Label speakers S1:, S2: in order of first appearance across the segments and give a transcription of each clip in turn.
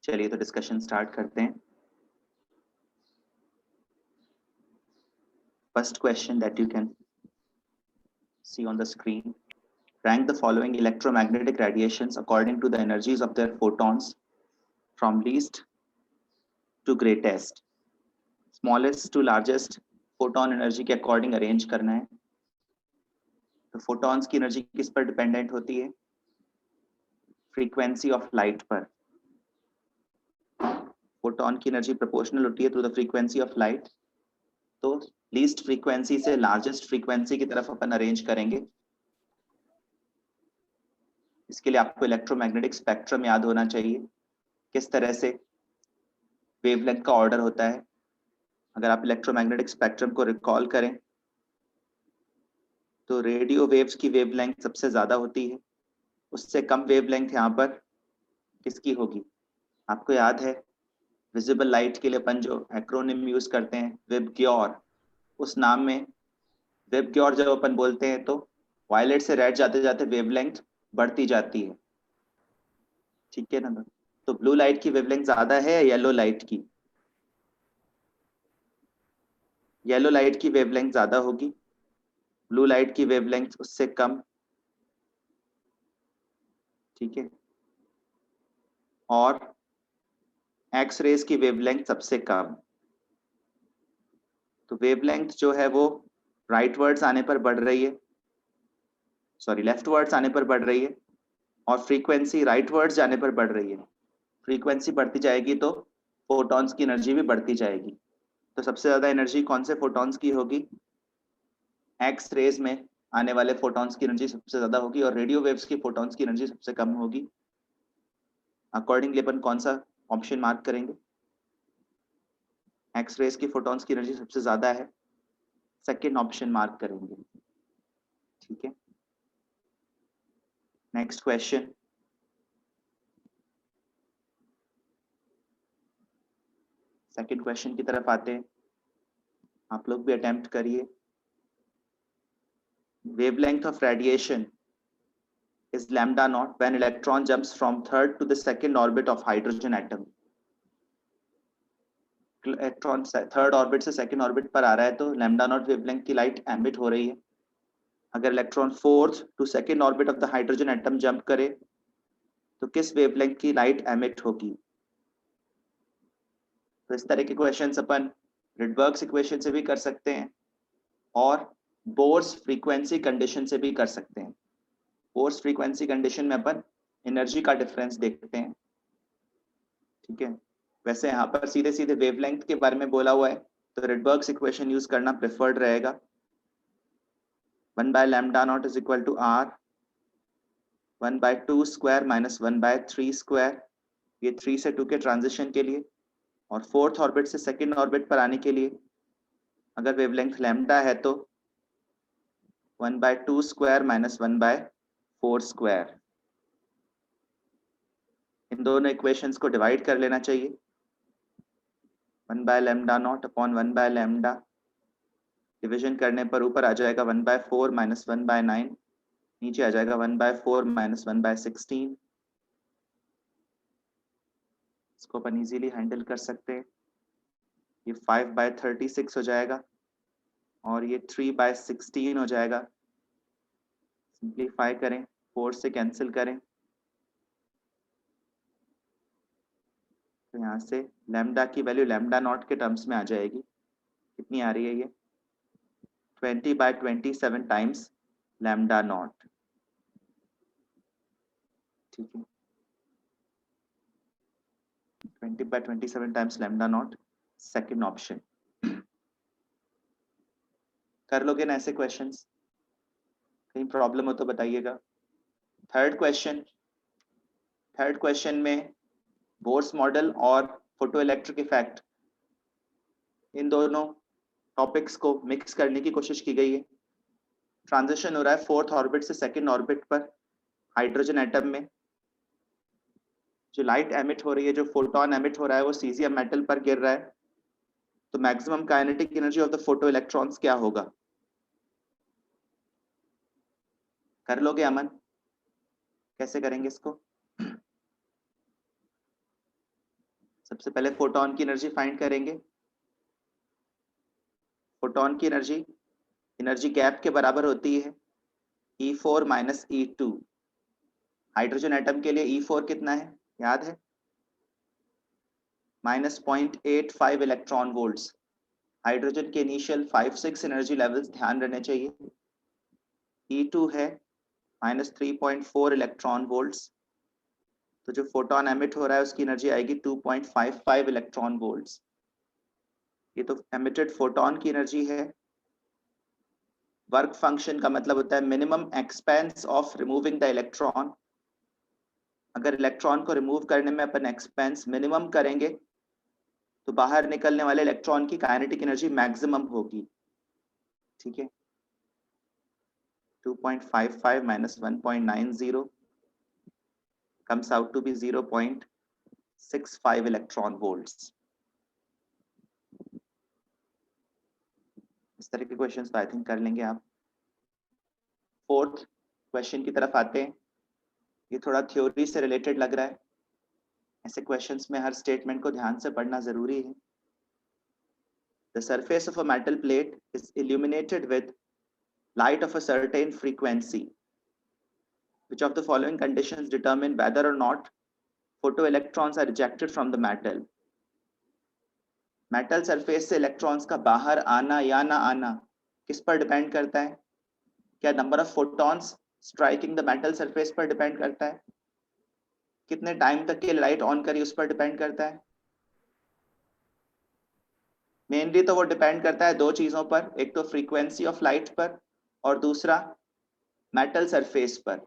S1: चलिए तो discussion start करते हैं। First question that you can see on the screen. Rank the following electromagnetic radiations according to the energies of their photons from least to greatest. Smallest to largest photon energy के according arrange करना है। तो photons की energy किस पर dependent होती है? Frequency of light पर। Photon की energy proportional होती है to the frequency of light। तो least frequency से largest frequency की तरफ अपन arrange करेंगे। इसके लिए आपको इलेक्ट्रोमैग्नेटिक स्पेक्ट्रम याद होना चाहिए, किस तरह से वेवलेंथ का ऑर्डर होता है। अगर आप इलेक्ट्रोमैग्नेटिक स्पेक्ट्रम को रिकॉल करें तो रेडियो वेव्स की वेवलेंथ सबसे ज्यादा होती है, उससे कम वेवलेंथ यहाँ पर किसकी होगी? आपको याद है विजिबल लाइट के लिए अपन जो एक्रोनिम यूज करते हैं विबग्योर, उस नाम में विबग्योर जब अपन बोलते हैं तो वायलेट से रेड जाते जाते वेवलेंथ बढ़ती जाती है, ठीक है ना। तो ब्लू लाइट की वेवलेंथ ज्यादा है या येलो लाइट की? येलो लाइट की वेवलेंथ ज्यादा होगी, ब्लू लाइट की वेवलेंथ उससे कम, ठीक है। और एक्स रेज की वेवलेंथ सबसे कम। तो वेवलेंथ जो है वो राइटवर्ड्स आने पर बढ़ रही है, सॉरी लेफ्टवर्ड्स आने पर बढ़ रही है, और फ्रीक्वेंसी राइटवर्ड्स जाने पर बढ़ रही है। फ्रीक्वेंसी बढ़ती जाएगी तो फोटॉन्स की एनर्जी भी बढ़ती जाएगी। तो सबसे ज्यादा एनर्जी कौन से फोटॉन्स की होगी? एक्स रेज में आने वाले फोटॉन्स की एनर्जी सबसे ज्यादा होगी और रेडियो वेव्स की फोटॉन्स की एनर्जी सबसे कम होगी। अकॉर्डिंगली अपन कौन सा ऑप्शन मार्क करेंगे? एक्स रेज की फोटॉन्स की एनर्जी सबसे ज्यादा है, सेकेंड ऑप्शन मार्क करेंगे, ठीक है। नेक्स्ट क्वेश्चन, सेकेंड क्वेश्चन की तरफ आते हैं, आप लोग भी अटेम्प्ट करिए। Wavelength of radiation is lambda naught when electron jumps from third to the second orbit of hydrogen atom. Electron third orbit से सेकंड ऑर्बिट पर आ रहा है तो लैम्डा नॉट वेवलेंथ की लाइट एमिट हो रही है। अगर electron fourth to second orbit of the hydrogen atom jump करे तो किस वेवलेंथ की लाइट एमिट होगी? तो इस तरह के क्वेश्चंस अपन रिडबर्ग्स इक्वेशन से भी कर सकते हैं और बोर्स फ्रीक्वेंसी कंडीशन से भी कर सकते हैं। बोर्स फ्रीक्वेंसी कंडीशन में अपन एनर्जी का डिफरेंस देखते हैं, ठीक है। वैसे यहाँ पर सीधे सीधे वेवलेंथ के बारे में बोला हुआ है तो रिडबर्ग्स इक्वेशन यूज करना प्रेफर्ड रहेगा। 1 by lambda naught is equal to r 1 by 2 square minus 1 by 3 square, ये 3 से 2 के ट्रांजिशन के लिए, और फोर्थ ऑर्बिट से सेकंड ऑर्बिट पर आने के लिए अगर वेवलेंथ लैम्डा है तो 1 by 2 square minus 1 by 4 square। इन दोनों इक्वेशंस को डिवाइड कर लेना चाहिए। 1 by lambda naught upon 1 by lambda, division करने पर ऊपर आ जाएगा 1 by 4 minus 1 by 9, नीचे आ जाएगा 1 by 4 minus 1 by 16। इसको अपन इजीली हैंडल कर सकते हैं। ये 5 by 36 हो जाएगा और ये 3 by 16 हो जाएगा। सिंप्लीफाई करें, 4 से कैंसिल करें तो यहाँ से लैम्डा की वैल्यू लैम्डा नॉट के टर्म्स में आ जाएगी। कितनी आ रही है ये? 20 by 27 टाइम्स लैम्डा नॉट, ठीक है। 20 by 27 times lambda naught, second option. कर लोगे ना ऐसे क्वेश्चंस? कहीं प्रॉब्लम हो तो बताइएगा। थर्ड क्वेश्चन में बोर्स मॉडल और फोटो इलेक्ट्रिक इफेक्ट, इन दोनों टॉपिक्स को मिक्स करने की कोशिश की गई है। ट्रांजिशन हो रहा है फोर्थ ऑर्बिट से सेकंड ऑर्बिट पर हाइड्रोजन एटम में। जो लाइट एमिट हो रही है, जो फोटोन एमिट हो रहा है, वो सीजियम मेटल पर गिर रहा है। तो maximum kinetic energy of the photo electrons क्या होगा? कर लोगे अमन? कैसे करेंगे इसको? सबसे पहले फोटोन की एनर्जी फाइंड करेंगे। फोटोन की एनर्जी गैप के बराबर होती है E4 minus E2। Hydrogen atom के लिए E4 कितना है याद है? -0.85 इलेक्ट्रॉन वोल्ट्स। हाइड्रोजन के इनिशियल 5-6 एनर्जी लेवल्स ध्यान रहने चाहिए। E2 है -3.4 इलेक्ट्रॉन वोल्ट्स, तो जो फोटोन एमिट हो रहा है उसकी एनर्जी आएगी 2.55 इलेक्ट्रॉन वोल्ट्स। ये तो एमिटेड फोटोन की एनर्जी है। वर्क फंक्शन का मतलब होता है minimum expense of removing the electron. अगर इलेक्ट्रॉन को रिमूव करने में अपन एक्सपेंस मिनिमम करेंगे तो बाहर निकलने वाले इलेक्ट्रॉन की काइनेटिक एनर्जी मैक्सिमम होगी। ठीक है, 2.55 minus 1.90 comes out to be 0.65 electron volts। इस तरह के क्वेश्चंस तो आई थिंक कर लेंगे आप। फोर्थ क्वेश्चन की तरफ आते हैं। ये थोड़ा थ्योरी से रिलेटेड लग रहा है। ऐसे क्वेश्चंस में हर स्टेटमेंट को ध्यान से पढ़ना जरूरी है। The surface of a metal plate is illuminated with light of a certain frequency. Which of the following conditions determine whether or not photoelectrons are ejected from the metal? Metal surface से electrons का बाहर आना या ना आना किस पर depend करता है? क्या number of photons striking the metal surface पर डिपेंड करता है? कितने टाइम तक के लाइट ऑन करी उस पर डिपेंड करता है? मेनली तो वो डिपेंड करता है दो चीजों पर, एक तो फ्रीक्वेंसी ऑफ लाइट पर और दूसरा मेटल सरफेस पर।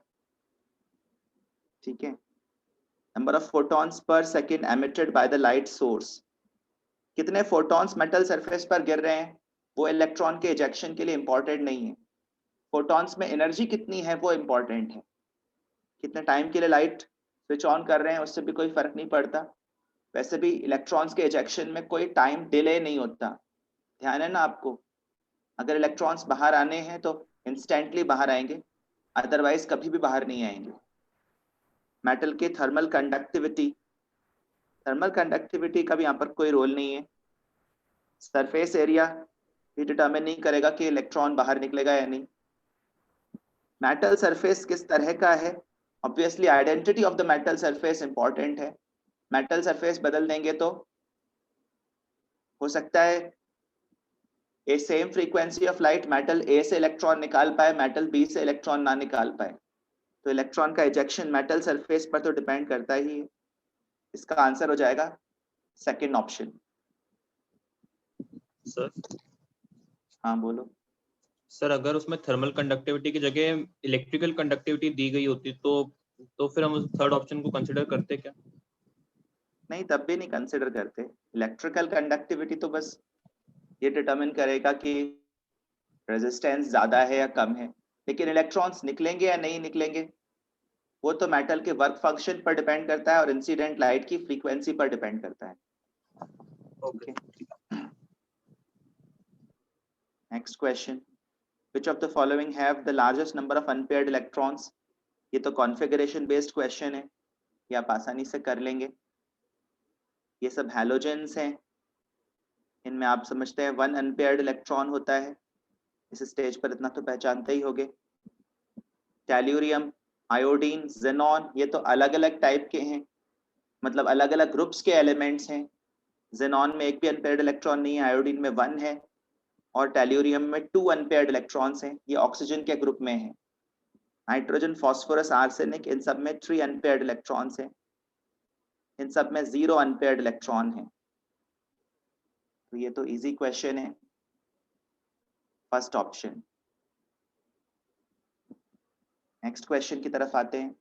S1: ठीक है, number of photons per second emitted by the light source. कितने फोटॉन्स मेटल सरफेस पर गिर रहे हैं वो इलेक्ट्रॉन के इजेक्शन के लिए इंपॉर्टेंट नहीं है। फोटॉन्स में एनर्जी कितनी है वो इंपॉर्टेंट है। कितने टाइम के लिए लाइट स्विच ऑन कर रहे हैं उससे भी कोई फर्क नहीं पड़ता। वैसे भी इलेक्ट्रॉन्स के इजेक्शन में कोई टाइम डिले नहीं होता, ध्यान है ना आपको। अगर इलेक्ट्रॉन्स बाहर आने हैं तो इंस्टेंटली बाहर आएंगे, अदरवाइज कभी भी बाहर नहीं आएंगे। मेटल के थर्मल कंडक्टिविटी का भी यहाँ पर कोई रोल नहीं है। सरफेस एरिया भी डिटरमिन नहीं करेगा कि इलेक्ट्रॉन बाहर निकलेगा या नहीं। मेटल सरफेस किस तरह का है, obviously identity of the metal surface important है। मेटल सरफेस बदल देंगे तो हो सकता है a same frequency of light metal A से इलेक्ट्रॉन निकाल पाए, मेटल बी से इलेक्ट्रॉन ना निकाल पाए। तो इलेक्ट्रॉन का इजेक्शन मेटल सरफेस पर तो डिपेंड करता ही है। इसका आंसर हो जाएगा सेकंड ऑप्शन।
S2: सर
S1: हाँ बोलो।
S2: सर अगर उसमें थर्मल कंडक्टिविटी की जगह इलेक्ट्रिकल कंडक्टिविटी दी गई होती तो फिर हम थर्ड ऑप्शन को कंसिडर करते क्या?
S1: नहीं, तब भी नहीं कंसिडर करते। इलेक्ट्रिकल कंडक्टिविटी तो बस ये डिटरमिन करेगा कि रेजिस्टेंस ज्यादा है या कम है, लेकिन इलेक्ट्रॉन्स निकलेंगे या नहीं निकलेंगे वो तो मेटल के वर्क फंक्शन पर डिपेंड करता है और इंसिडेंट लाइट की फ्रीक्वेंसी पर डिपेंड करता है।
S2: Okay.
S1: Next question, which of the following have the largest number of unpaired electrons? ये तो कॉन्फ़िगरेशन बेस्ड क्वेश्चन है, ये आप आसानी से कर लेंगे। ये सब हैलोजेंस हैं, इनमें आप समझते हैं 1 अनपेयर्ड इलेक्ट्रॉन होता है। इस स्टेज पर इतना तो पहचानते ही होंगे। टेल्यूरियम, आयोडीन, जेनॉन, ये तो अलग अलग टाइप के हैं, मतलब अलग अलग ग्रुप्स के एलिमेंट्स हैं। जेनॉन में एक भी अनपेयर्ड इलेक्ट्रॉन नहीं है, आयोडीन में 1 है और टेल्यूरियम में 2 अनपेयर्ड इलेक्ट्रॉन्स हैं। ये ऑक्सीजन के ग्रुप में है। नाइट्रोजन, फास्फोरस, आर्सेनिक, इन सब में 3 अनपेयर्ड इलेक्ट्रॉन्स हैं। इन सब में 0 अनपेयर्ड इलेक्ट्रॉन है। तो ये तो इजी क्वेश्चन है, फर्स्ट ऑप्शन। नेक्स्ट क्वेश्चन की तरफ आते हैं।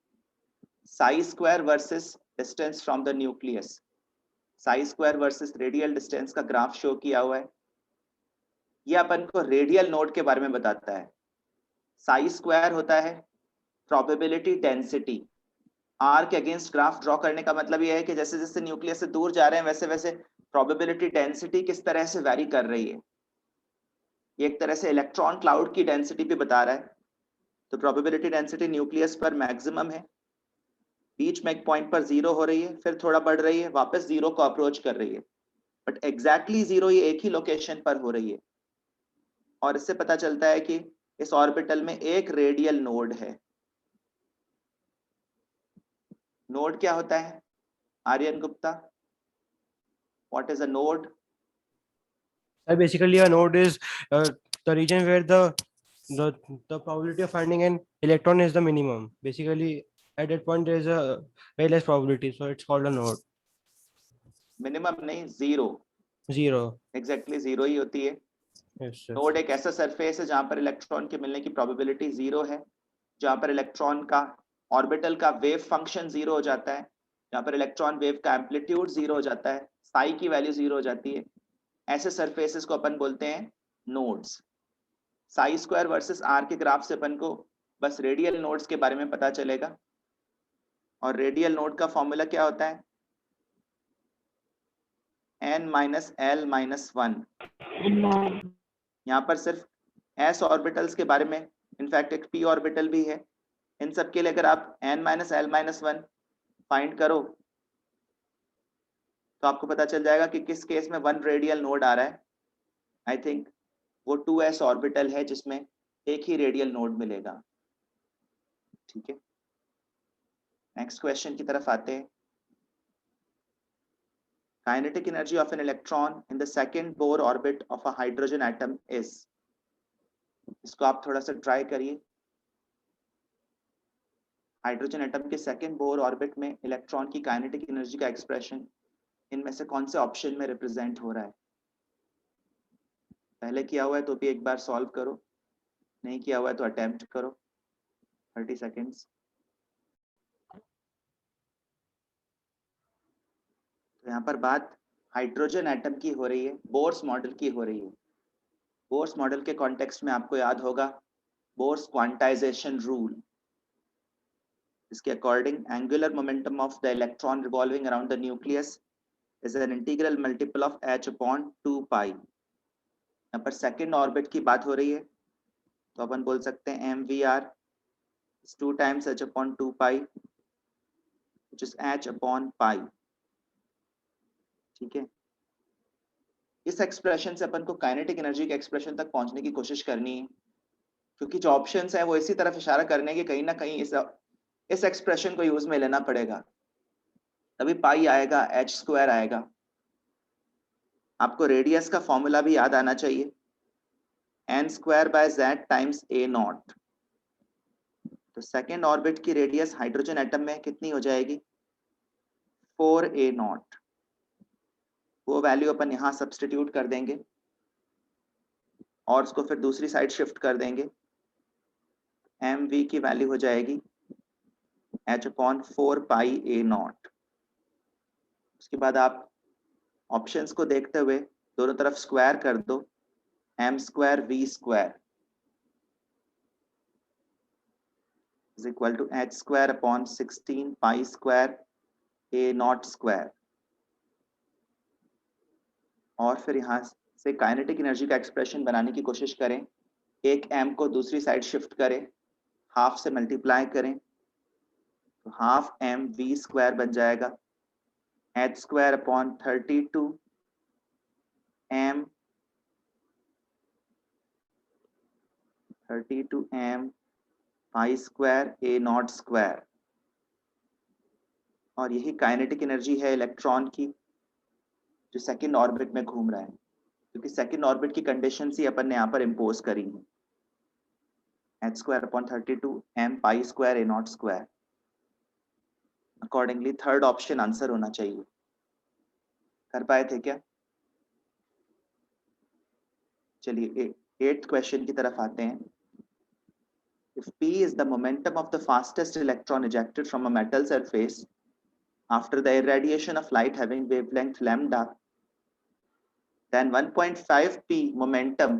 S1: Sai square versus distance from the nucleus. Sai square versus radial distance का ग्राफ शो किया हुआ है। ये अपन को रेडियल नोड के बारे में बताता है। साई स्क्वायर होता है प्रोबेबिलिटी डेंसिटी। आर के अगेंस्ट ग्राफ ड्रॉ करने का मतलब ये है कि जैसे जैसे न्यूक्लियस से दूर जा रहे हैं वैसे वैसे प्रोबेबिलिटी डेंसिटी किस तरह से वैरी कर रही है। ये एक तरह से इलेक्ट्रॉन क्लाउड की डेंसिटी भी बता रहा है। तो प्रोबेबिलिटी डेंसिटी न्यूक्लियस पर मैक्सिमम है, बीच में एक पॉइंट पर जीरो हो रही है, फिर थोड़ा बढ़ रही है, वापस जीरो को अप्रोच कर रही है, बट एग्जैक्टली जीरो ये एक ही लोकेशन पर हो रही है। और इससे पता चलता है कि इस ऑर्बिटल में एक रेडियल नोड है। नोड क्या होता है Aryan Gupta? What is a node?
S3: Basically, a node is the region where the the probability of finding an electron is the minimum. Basically, at that point there is a very less probability, so it's called a node.
S1: Minimum नहीं, zero.
S3: Zero.
S1: Exactly zero ही होती है।
S3: Yes, sir.
S1: Node एक ऐसा surface है जहां पर electron के मिलने की प्रोबेबिलिटी जीरो है, जहां पर इलेक्ट्रॉन का ऑर्बिटल का वेव फंक्शन जीरो हो जाता है, जहां पर इलेक्ट्रॉन वेव का एम्पलीट्यूड जीरो हो जाता है, साई की वैल्यू जीरो हो जाती है। ऐसे सरफेसेस को अपन बोलते हैं nodes. Psi square versus r के ग्राफ से अपन को बस रेडियल नोड्स के बारे में पता चलेगा। और रेडियल नोड का फॉर्मूला क्या होता है? n minus L minus one. यहाँ पर सिर्फ s ऑर्बिटल्स के बारे में, इनफैक्ट एक p ऑर्बिटल भी है, इन सब के लिए अगर आप n minus L minus one find करो तो आपको पता चल जाएगा कि किस केस में वन रेडियल नोड आ रहा है। आई थिंक वो 2s ऑर्बिटल है जिसमें एक ही रेडियल नोड मिलेगा। ठीक है, नेक्स्ट क्वेश्चन की तरफ आते हैं। Kinetic energy of an electron in the second Bohr orbit of a hydrogen atom is. इसको आप थोड़ा सा ट्राई करिए। हाइड्रोजन एटम के सेकंड बोर ऑर्बिट में इलेक्ट्रॉन की काइनेटिक एनर्जी का एक्सप्रेशन इनमें से कौन से ऑप्शन में रिप्रेजेंट हो रहा है? पहले किया हुआ है तो भी एक बार सॉल्व करो, नहीं किया हुआ है तो अटेम्प्ट करो। 30 सेकेंड्स। तो यहाँ पर बात हाइड्रोजन एटम की हो रही है, बोर्स मॉडल की हो रही है। बोर्स मॉडल के कॉन्टेक्स्ट में आपको याद होगा बोर्स क्वांटाइजेशन रूल। इसके according angular momentum of the electron revolving around the nucleus is an integral multiple of h upon 2 pi। यहाँ पर सेकेंड ऑर्बिट की बात हो रही है तो अपन बोल सकते हैं mvr is 2 times h upon 2 pi which is h upon pi। ठीक है, इस एक्सप्रेशन से अपन को काइनेटिक एनर्जी के एक्सप्रेशन तक पहुंचने की कोशिश करनी है, क्योंकि जो ऑप्शंस है वो इसी तरफ इशारा करने के कहीं ना कहीं इस एक्सप्रेशन को यूज में लेना पड़ेगा, तभी पाई आएगा, एच स्क्वायर आएगा। आपको रेडियस का फॉर्मूला भी याद आना चाहिए, n square by z times a naught. तो सेकेंड ऑर्बिट की रेडियस हाइड्रोजन एटम में कितनी हो जाएगी? 4a not. वो वैल्यू अपन यहाँ सब्सटीट्यूट कर देंगे और उसको फिर दूसरी साइड शिफ्ट कर देंगे। mv की वैल्यू हो जाएगी h upon 4 pi a not. उसके बाद आप ऑप्शंस को देखते हुए दोनों तरफ स्क्वायर कर दो, m square v square is equal to h square upon 16 pi square a naught square। और फिर यहाँ से काइनेटिक एनर्जी का एक्सप्रेशन बनाने की कोशिश करें। एक m को दूसरी साइड शिफ्ट करें, हाफ से मल्टीप्लाई करें तो हाफ m v स्क्वायर बन जाएगा, h square upon 32 m pi square A not square. और यही काइनेटिक एनर्जी है इलेक्ट्रॉन की जो सेकंड ऑर्बिट में घूम रहा है, क्योंकि सेकंड ऑर्बिट की कंडीशंस ही अपन ने यहाँ पर इम्पोज करी है। h square upon 32 m pi square A not square. Accordingly third option answer होना चाहिए। कर पाए थे क्या? चलिए 8th क्वेश्चन की तरफ आते हैं। If p is the momentum of the fastest electron ejected from a metal surface after the irradiation of light having wavelength lambda, then 1.5 p momentum,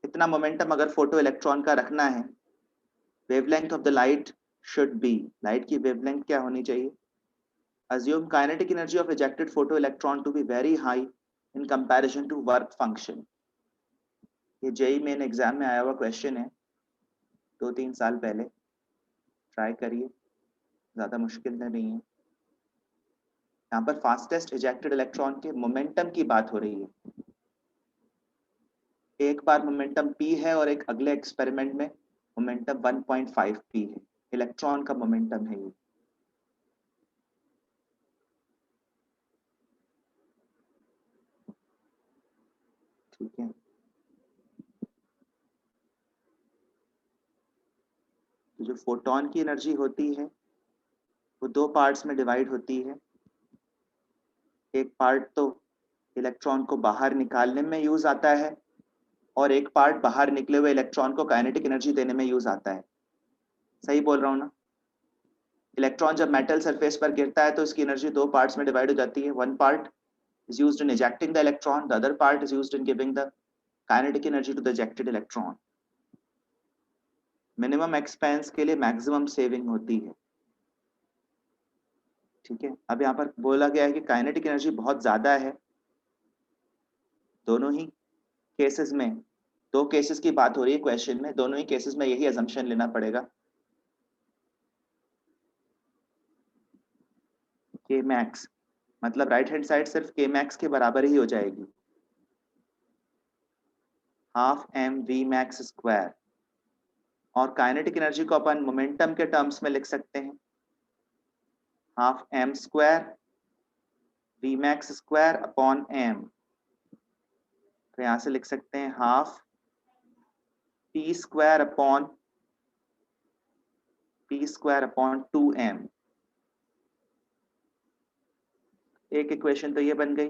S1: इतना मोमेंटम अगर फोटो इलेक्ट्रॉन का रखना है, wavelength of the light should be, light की wavelength क्या होनी चाहिए? Assume kinetic energy of ejected photoelectron to be very high in comparison to work function। ये जेई मेन एग्जाम में आया हुआ क्वेश्चन है 2-3 साल पहले। ट्राई करिए, ज़्यादा मुश्किल नहीं है। यहाँ पर फास्टेस्ट इजेक्टेड इलेक्ट्रॉन के मोमेंटम की बात हो रही है। एक बार मोमेंटम p है और एक अगले एक्सपेरिमेंट में मोमेंटम 1.5 p है। इलेक्ट्रॉन का मोमेंटम है ये। ठीक है, तो जो फोटोन की एनर्जी होती है वो दो पार्ट्स में डिवाइड होती है। एक पार्ट तो इलेक्ट्रॉन को बाहर निकालने में यूज आता है और एक पार्ट बाहर निकले हुए इलेक्ट्रॉन को काइनेटिक एनर्जी देने में यूज आता है। सही बोल रहा हूँ ना? इलेक्ट्रॉन जब मेटल सरफेस पर गिरता है तो इसकी एनर्जी दो पार्ट्स में डिवाइड हो जाती है। One part is used in ejecting the electron, the other part is used in giving the kinetic energy to the ejected electron. Minimum expense के लिए मैक्सिमम सेविंग होती है। ठीक है, अब यहाँ पर बोला गया है कि काइनेटिक एनर्जी बहुत ज्यादा है। दोनों ही केसेस में, दो केसेस की बात हो रही है क्वेश्चन में, दोनों ही केसेस में यही अजम्पशन लेना पड़ेगा के मैक्स, मतलब राइट हैंड साइड सिर्फ के मैक्स के बराबर ही हो जाएगी, half m v max square. और काइनेटिक एनर्जी को अपन मोमेंटम के टर्म्स में लिख सकते हैं, half m square v max square upon m. तो यहां से लिख सकते हैं half P square upon 2m। एक इक्वेशन तो ये बन गई,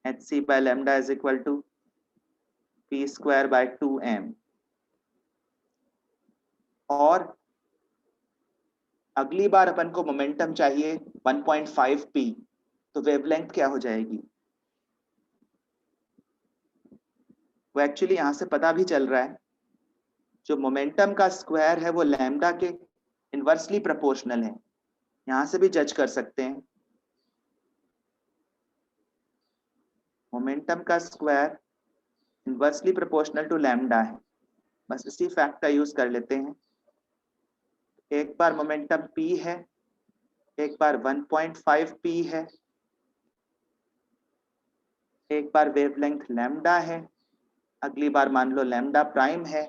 S1: hc by lambda is equal to p square by 2m। और अगली बार अपन को मोमेंटम चाहिए 1.5 p, तो वेवलेंथ क्या हो जाएगी? वो एक्चुअली यहां से पता भी चल रहा है, जो मोमेंटम का स्क्वायर है वो लैम्डा के इनवर्सली प्रोपोर्शनल है। यहां से भी जज कर सकते हैं, मोमेंटम का square inversely proportional to lambda है। बस इसी फैक्ट का यूज कर लेते हैं। एक बार मोमेंटम p है, एक बार 1.5 p है, एक बार वेवलेंथ लैम्डा है, अगली बार मान लो लैम्डा प्राइम है,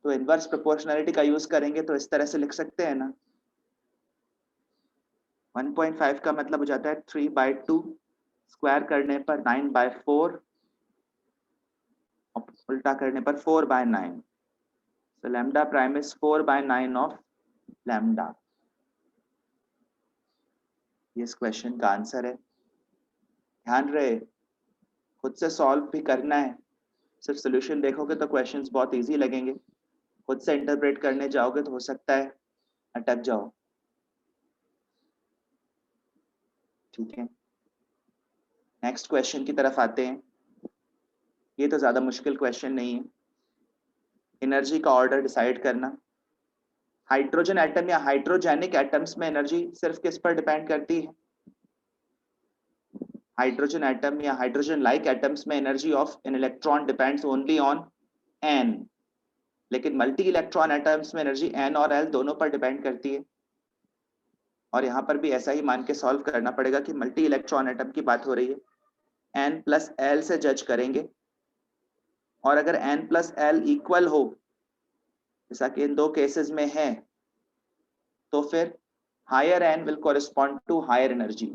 S1: तो इनवर्स प्रोपोर्शनलिटी का यूज करेंगे तो इस तरह से लिख सकते हैं ना। 1.5 का मतलब हो जाता है 3/2, स्क्वायर करने पर 9/4, उल्टा करने पर 4/9। So lambda prime is 4/9 of lambda। ये इस क्वेश्चन का आंसर है। ध्यान रहे, खुद से सॉल्व भी करना है। सिर्फ सॉल्यूशन देखोगे तो क्वेश्चंस बहुत इजी लगेंगे, खुद से इंटरप्रेट करने जाओगे तो हो सकता है अटक जाओ। ठीक है, नेक्स्ट क्वेश्चन की तरफ आते हैं। ये तो ज्यादा मुश्किल क्वेश्चन नहीं है। एनर्जी का ऑर्डर डिसाइड करना। हाइड्रोजन एटम या हाइड्रोजेनिक एटम्स में एनर्जी सिर्फ किस पर डिपेंड करती है? हाइड्रोजन एटम या हाइड्रोजन लाइक एटम्स में energy of an electron depends only on n, लेकिन मल्टी इलेक्ट्रॉन एटम्स में एनर्जी n और l दोनों पर डिपेंड करती है। और यहाँ पर भी ऐसा ही मान के सॉल्व करना पड़ेगा कि मल्टी इलेक्ट्रॉन एटम की बात हो रही है, n प्लस l से जज करेंगे। और अगर n प्लस l इक्वल हो, जैसा कि इन दो केसेस में है, तो फिर higher n will correspond to higher energy.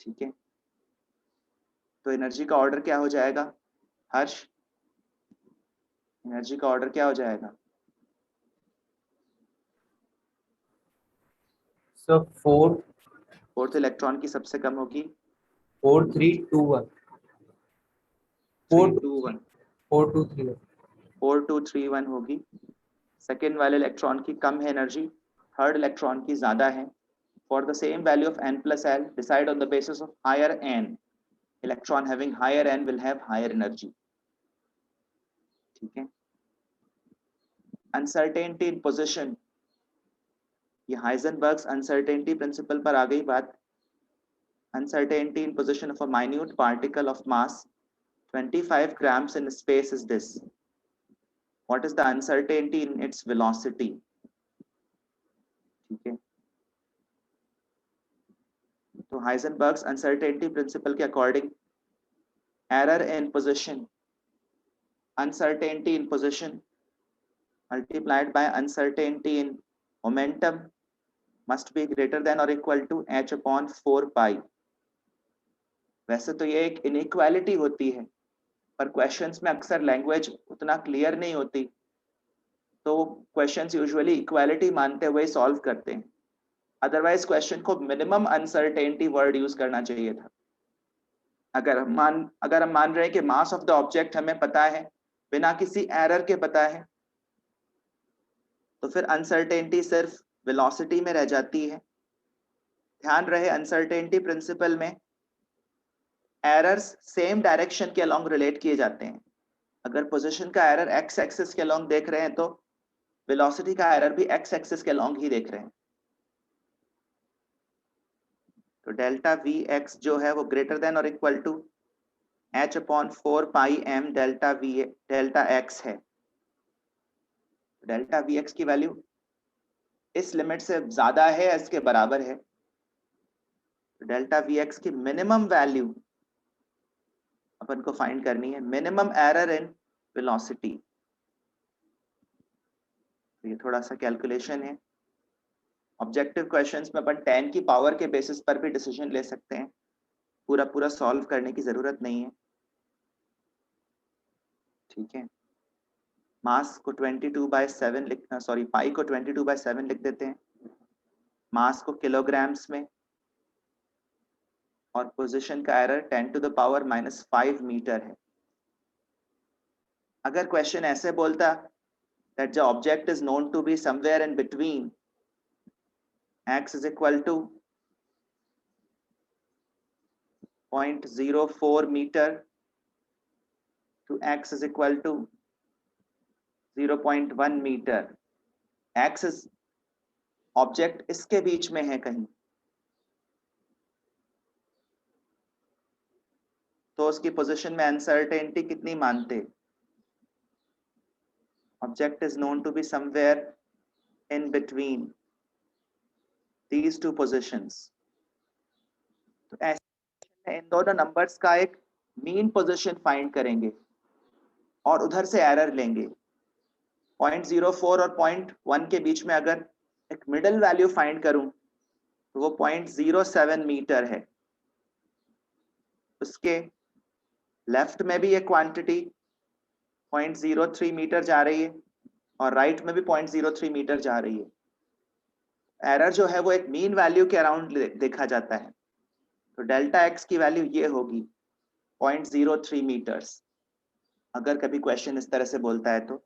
S1: ठीक है, तो एनर्जी का ऑर्डर क्या हो जाएगा हर्ष? एनर्जी का ऑर्डर क्या हो जाएगा?
S4: सब
S1: 4th इलेक्ट्रॉन की सबसे कम होगी
S4: 4 3 2 1
S1: 3 2 1
S4: 4 2 3 1
S1: 4 2 3 1 होगी। सेकेंड वाले इलेक्ट्रॉन की कम है एनर्जी, थर्ड इलेक्ट्रॉन की ज्यादा है। For the same value of n plus l, decide on the basis of higher n, electron having higher n will have higher energy. ठीक है, अनसर्टेनिटी इन पोजीशन, ये हाइजेनबर्ग्स अनसर्टेनिटी प्रिंसिपल पर आ गई बात। Uncertainty in position of a minute particle of mass 25 grams in space is this। what is the uncertainty in its velocity. ठीक है, तो हाइजेनबर्ग्स uncertainty principle के according error in position, uncertainty in position multiplied by uncertainty in momentum must be greater than or equal to h upon 4 pi. वैसे तो ये एक inequality होती है, पर क्वेश्चंस में अक्सर लैंग्वेज उतना क्लियर नहीं होती, तो क्वेश्चंस यूजुअली इक्वालिटी मानते हुए सॉल्व करते हैं. अदरवाइज क्वेश्चन को मिनिमम अनसर्टेनिटी वर्ड यूज करना चाहिए था. अगर हम मान रहे हैं कि मास ऑफ द ऑब्जेक्ट हमें पता है बिना किसी एरर के पता है, तो फिर अनसर्टेनिटी सिर्फ वेलोसिटी में रह जाती है. ध्यान रहे अनसर्टेनिटी प्रिंसिपल में एरर्स सेम डायरेक्शन के अलोंग रिलेट किए जाते हैं. अगर पोजीशन का एरर एक्स एक्सिस के अलोंग देख रहे हैं तो वेलोसिटी का एरर भी एक्स एक्सिस के अलोंग ही देख रहे हैं. तो डेल्टा वी एक्स जो है वो ग्रेटर देन और equal to h upon 4 pi m delta x है. डेल्टा वी एक्स की वैल्यू इस लिमिट से ज्यादा है या इसके बराबर है. डेल्टा वी एक्स की मिनिमम वैल्यू अपन को फाइंड करनी है, मिनिमम एरर इन वेलोसिटी. ये थोड़ा सा कैलकुलेशन है. ऑब्जेक्टिव क्वेश्चंस में अपन 10 की पावर के बेसिस पर भी डिसीजन ले सकते हैं, पूरा सॉल्व करने की जरूरत नहीं है. ठीक है, मास को 22/7 लिखना, सॉरी पाई को 22/7 लिख देते हैं. मास को किलोग्राम्स में और पोजीशन का एरर 10⁻⁻5 मीटर है. अगर क्वेश्चन ऐसे बोलता that the object is known to be somewhere in between x is equal to 0.04 meter to x is equal to 0.1 meter, x is object इसके बीच में है कहीं, तो उसकी पोजीशन में अनसर्टेनिटी कितनी मानते? Object is known to be somewhere in between these two positions. तो ऐसे इन दोनों नंबर्स का एक मीन पोजीशन फाइंड करेंगे और उधर से एरर लेंगे. 0.04 और 0.1 के बीच में अगर एक मिडिल वैल्यू फाइंड करूं तो वो 0.07 मीटर है. उसके लेफ्ट में भी ये क्वांटिटी 0.03 मीटर जा रही है और राइट में भी 0.03 मीटर जा रही है. एरर जो है वो एक मीन वैल्यू के अराउंड देखा जाता है. तो डेल्टा एक्स की वैल्यू ये होगी 0.03 मीटर्स, अगर कभी क्वेश्चन इस तरह से बोलता है तो.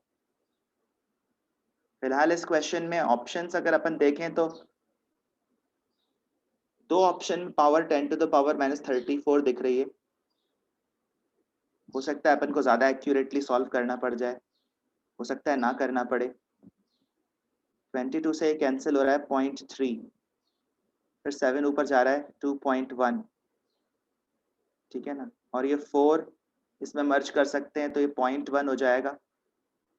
S1: फिलहाल इस क्वेश्चन में ऑप्शंस अगर अपन देखें तो दो ऑप्शन पावर 10⁻⁻34 दिख रही है. हो सकता है अपन को ज्यादा एक्यूरेटली सॉल्व करना पड़ जाए, हो सकता है ना करना पड़े. 22 से कैंसिल हो रहा है 0.3, फिर 7 ऊपर जा रहा है 2.1, ठीक है ना. और ये 4 इसमें मर्ज कर सकते हैं तो ये 0.1 हो जाएगा.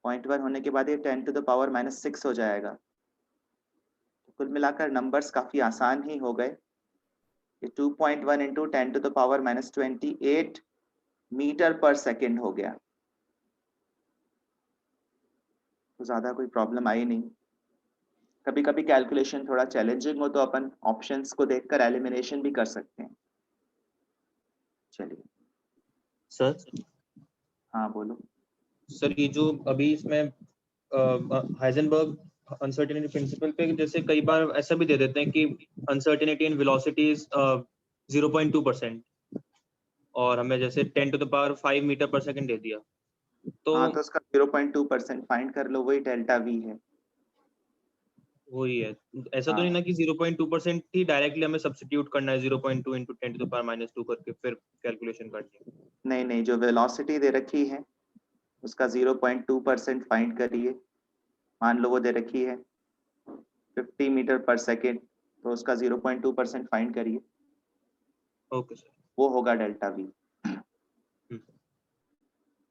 S1: 0.1 होने के बाद ये 10⁻⁻6 हो जाएगा. तो कुल मिलाकर नंबर्स काफी आसान ही हो गए. ये 2.1 इंटू 10⁻⁻28 मीटर पर सेकेंड हो गया. तो ज्यादा कोई प्रॉब्लम आई नहीं. कभी कभी कैलकुलेशन थोड़ा चैलेंजिंग हो तो अपन ऑप्शंस को देखकर एलिमिनेशन भी कर सकते हैं. चलिए
S2: सर.
S1: हाँ बोलो.
S2: सर ये जो अभी इसमें हाइजेनबर्ग अनसर्टेनिटी प्रिंसिपल पे जैसे कई बार ऐसा भी दे देते हैं कि अनसर्टेनिटी इन वेलोसिटी इज 0.2% और हमें जैसे 10⁻5 मीटर पर सेकंड दे दिया, तो
S1: हाँ तो उसका 0.2% फाइंड कर लो, वही डेल्टा वी है.
S2: वही है. ऐसा तो नहीं ना कि 0.2% ही डायरेक्टली हमें सब्स्टिट्यूट करना है 0.2 इंटू 10⁻⁻2 करके फिर कैलकुलेशन करनी है?
S1: नहीं नहीं, जो वेलोसिटी दे रखी है उसका 0.2% फाइंड करिए. मान लो वो दे रखी है 50 मीटर पर सेकेंड, तो उसका 0.2% फाइंड करिए.
S2: Okay sir.
S1: वो होगा delta we.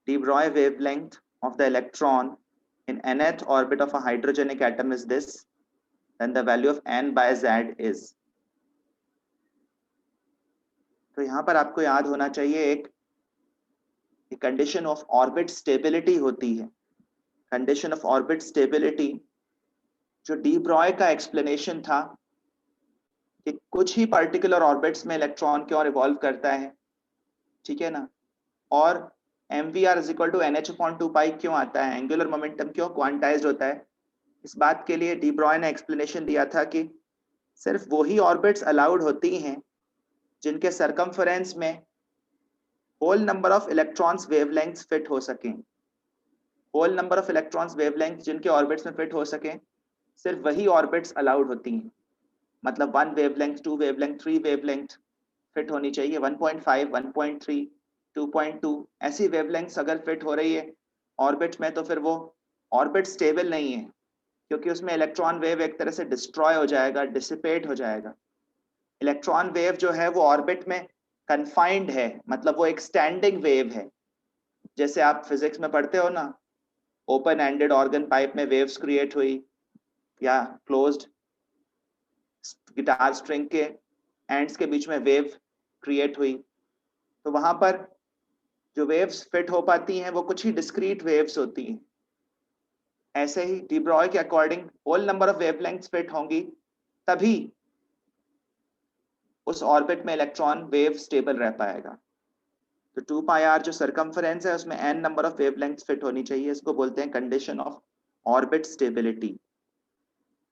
S1: De Broglie wavelength of the electron in nth orbit of a hydrogenic atom is this, then the value of n by z is. तो यहाँ पर आपको याद होना चाहिए एक कंडीशन ऑफ ऑर्बिट स्टेबिलिटी होती है. कंडीशन ऑफ ऑर्बिट स्टेबिलिटी जो डी ब्रॉय का एक्सप्लेनेशन था कि कुछ ही पर्टिकुलर ऑर्बिट्स में इलेक्ट्रॉन क्यों रिवॉल्व करता है, ठीक है ना, और mvr is equal to nh/2 पाई क्यों आता है, एंगुलर मोमेंटम क्यों क्वांटाइज्ड होता है. इस बात के लिए डी ब्रॉय ने एक्सप्लेनेशन दिया था कि सिर्फ वही ऑर्बिट्स अलाउड होती हैं जिनके सरकमफरेंस में whole number of electrons wavelengths fit हो सकें. Whole number of electrons wavelength जिनके ऑर्बिट्स में फिट हो सकें, सिर्फ वही ऑर्बिट्स अलाउड होती हैं. मतलब 1 वेवलेंथ, 2 वेवलेंथ, 3 वेवलेंथ फिट होनी चाहिए. 1.5, 1.3, 2.2 ऐसी वेवलेंथ्स अगर फिट हो रही है ऑर्बिट में तो फिर वो ऑर्बिट स्टेबल नहीं है, क्योंकि उसमें इलेक्ट्रॉन वेव एक तरह से डिस्ट्रॉय हो जाएगा, डिसिपेट हो जाएगा. इलेक्ट्रॉन वेव जो है वो ऑर्बिट में कन्फाइंड है, मतलब वो एक स्टैंडिंग वेव है. जैसे आप फिजिक्स में पढ़ते हो ना, ओपन एंडेड ऑर्गन पाइप में वेव्स क्रिएट हुई, या क्लोज्ड गिटार स्ट्रिंग के एंड्स के बीच में वेव क्रिएट हुई, तो वहां पर जो वेव्स फिट हो पाती हैं वो कुछ ही डिस्क्रीट वेव्स होती हैं. ऐसे ही डी ब्रॉय के according whole number of wavelengths fit होंगी तभी उस ऑर्बिट में इलेक्ट्रॉन वेव स्टेबल रह पाएगा. तो 2 पाई r जो सरकमफरेंस है उसमें n number of wavelengths fit होनी चाहिए. इसको बोलते हैं condition of orbit stability.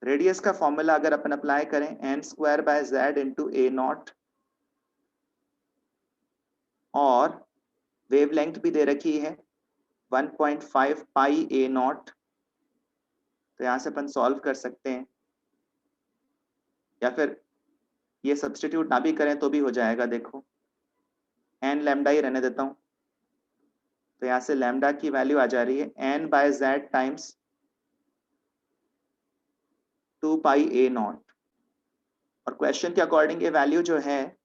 S1: Radius का फॉर्मूला अगर अपन अप्लाई करें n²/z इंटू a0, और वेवलेंथ भी दे रखी है 1.5 पाई a0, तो यहाँ से अपन सॉल्व कर सकते हैं, या फिर ये सब्स्टिट्यूट ना भी करें तो भी हो जाएगा. देखो n लैम्डा ही रहने देता हूँ, तो यहाँ से लैम्डा की वैल्यू आ जा रही है n/z टाइम्स 2 पाई a0, और क्वेश्चन के अकॉर्डिंग ये वैल्यू जो है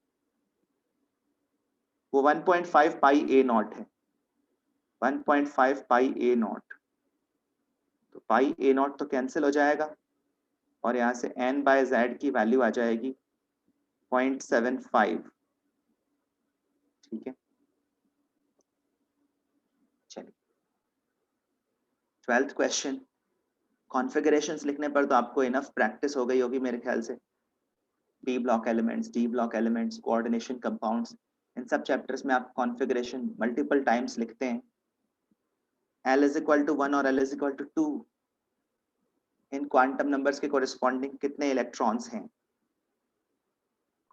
S1: वो 1.5 पाई a0 है. 1.5 पाई a0, तो पाई a0 तो कैंसिल हो जाएगा और यहाँ से n/z की वैल्यू आ जाएगी 0.75. ठीक है, चलिए 12th क्वेश्चन. कॉन्फ़िगरेशंस लिखने पर तो आपको इनफ प्रैक्टिस हो गई होगी मेरे ख्याल से. D block elements, coordination compounds, इन सब चैप्टर्स में आप कॉन्फ़िगरेशन मल्टीपल टाइम्स लिखते हैं. L is equal to 1 और L is equal to 2, in quantum numbers के कोरिस्पॉन्डिंग कितने इलेक्ट्रॉन्स हैं.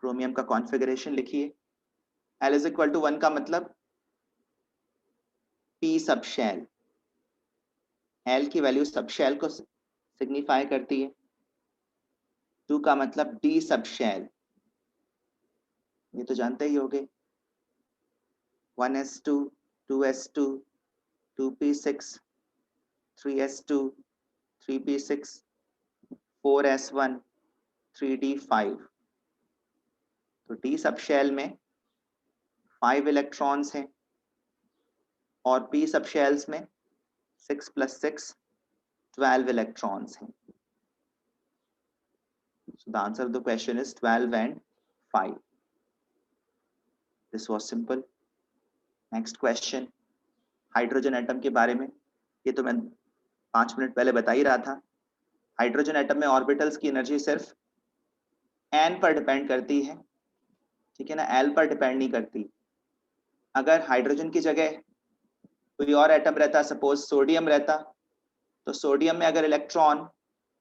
S1: क्रोमियम का कॉन्फ़िगरेशन लिखिए. L is equal to 1 का मतलब p सब शेल, L की वैल्यू सब शेल को सिग्निफाई करती है. 2 का मतलब d सब शेल, ये तो जानते ही होंगे. 1s2, 2s2, 2p6, 3s2, 3p6, 4s1, 3d5. तो d सब शेल में 5 इलेक्ट्रॉन्स हैं और p सब शेल्स में 6 + 6 12 इलेक्ट्रॉन्स हैं. So the answer of the question is 12 and 5. This was simple. Next question, hydrogen atom के बारे में. ये तो मैं 5 मिनट पहले बता ही रहा था. हाइड्रोजन एटम में ऑर्बिटल्स की एनर्जी सिर्फ n पर डिपेंड करती है, ठीक है ना, l पर डिपेंड नहीं करती. अगर हाइड्रोजन की जगह कोई और एटम रहता, सपोज सोडियम रहता, तो सोडियम में अगर इलेक्ट्रॉन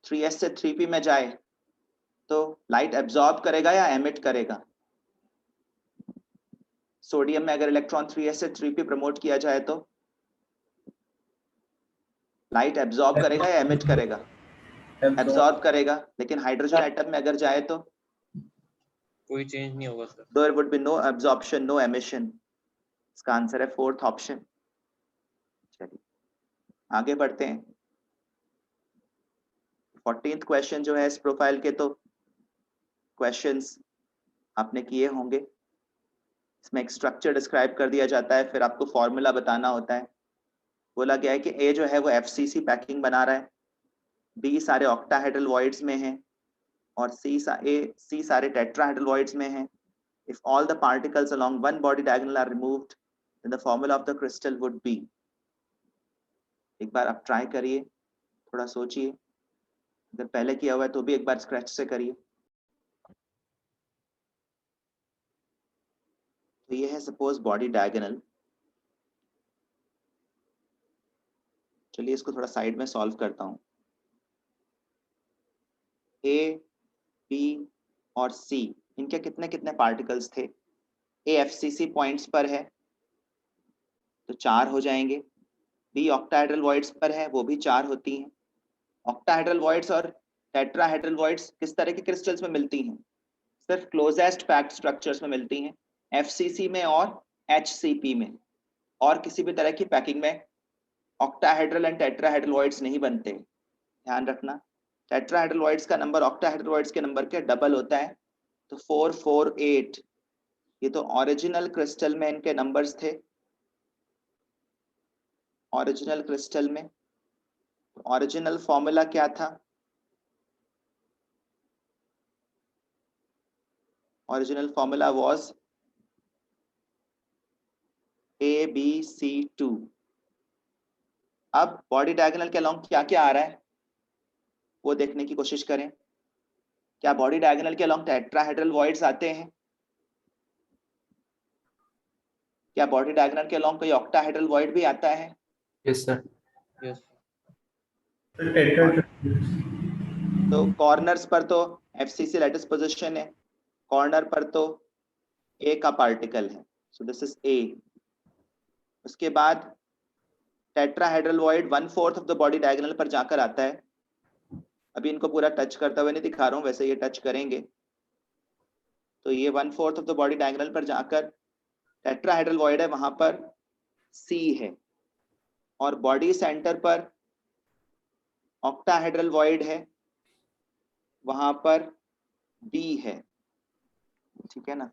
S1: 3s से 3p में जाए तो लाइट एब्जॉर्ब करेगा या एमिट करेगा. सोडियम में अगर इलेक्ट्रॉन 3s से 3p प्रमोट किया जाए तो लाइट एब्जॉर्ब करेगा या एमिट करेगा. एब्जॉर्ब करेगा. लेकिन हाइड्रोजन एटम में अगर जाए तो
S2: कोई चेंज नहीं होगा sir.
S1: There would be no absorption, no emission. इसका आंसर है 4th ऑप्शन. चलिए आगे बढ़ते हैं. 14th क्वेश्चन जो है इस प्रोफाइल के, तो क्वेश्चंस आपने किए होंगे. इसमें एक स्ट्रक्चर डिस्क्राइब कर दिया जाता है, फिर आपको फॉर्मूला बताना होता है. बोला गया है कि ए जो है वो FCC पैकिंग बना रहा है, बी सारे ऑक्टाहेड्रल वॉइड्स में है, और सी सारे टेट्राहेड्रल वॉइड्स में है. If all the particles along one body diagonal are removed, then the formula of the crystal would be. एक बार आप ट्राई करिए, थोड़ा सोचिए, अगर पहले किया हुआ है तो भी एक बार स्क्रैच से करिए. तो ये है सपोज बॉडी डायगोनल. चलिए इसको थोड़ा साइड में सॉल्व करता हूँ. ए, बी और सी, इनके कितने कितने पार्टिकल्स थे? ए FCC पॉइंट्स पर है तो 4 हो जाएंगे. बी ऑक्टाहेड्रल वॉइड्स पर है, वो भी 4 होती हैं. ऑक्टाहेड्रल वॉइड्स और टेट्राहेड्रल वॉइड्स किस तरह के क्रिस्टल्स में मिलती हैं? सिर्फ क्लोजेस्ट पैक्ड स्ट्रक्चर्स में मिलती हैं, FCC में और HCP में. और किसी भी तरह की पैकिंग में ऑक्टाहेड्रल एंड टेट्राहेड्रल वॉइड्स नहीं बनते. ध्यान रखना, टेट्राहेड्रल वॉइड्स का नंबर ऑक्टाहेड्रल वॉइड्स के नंबर के डबल होता है. तो 4, 4, 8, ये तो ओरिजिनल क्रिस्टल में इनके नंबर्स थे. ओरिजिनल क्रिस्टल में ओरिजिनल फॉर्मूला क्या था? Original formula was ABC2. अब बॉडी डायगोनल के अलोंग क्या क्या आ रहा है वो देखने की कोशिश करें. क्या बॉडी डायगोनल के अलोंग टेट्राहेड्रल वॉइड्स आते हैं? क्या बॉडी डायगोनल के अलोंग कोई ऑक्टाहेड्रल वॉइड भी आता है?
S4: Yes, sir.
S2: Yes.
S1: तो कॉर्नर्स पर तो FCC लैटिस पोजीशन है, कॉर्नर पर तो ए का पार्टिकल है, सो दिस इज ए. उसके बाद tetrahedral void 1/4 of the body diagonal पर जाकर आता है. अभी इनको पूरा टच करते हुए नहीं दिखा रहा हूं, वैसे ये टच करेंगे. तो ये 1/4 ऑफ द बॉडी डायगोनल पर जाकर टेट्राहेड्रल वॉइड है, वहां पर C है. और बॉडी सेंटर पर ऑक्टाहेड्रल वॉइड है, वहां पर B है. ठीक है ना.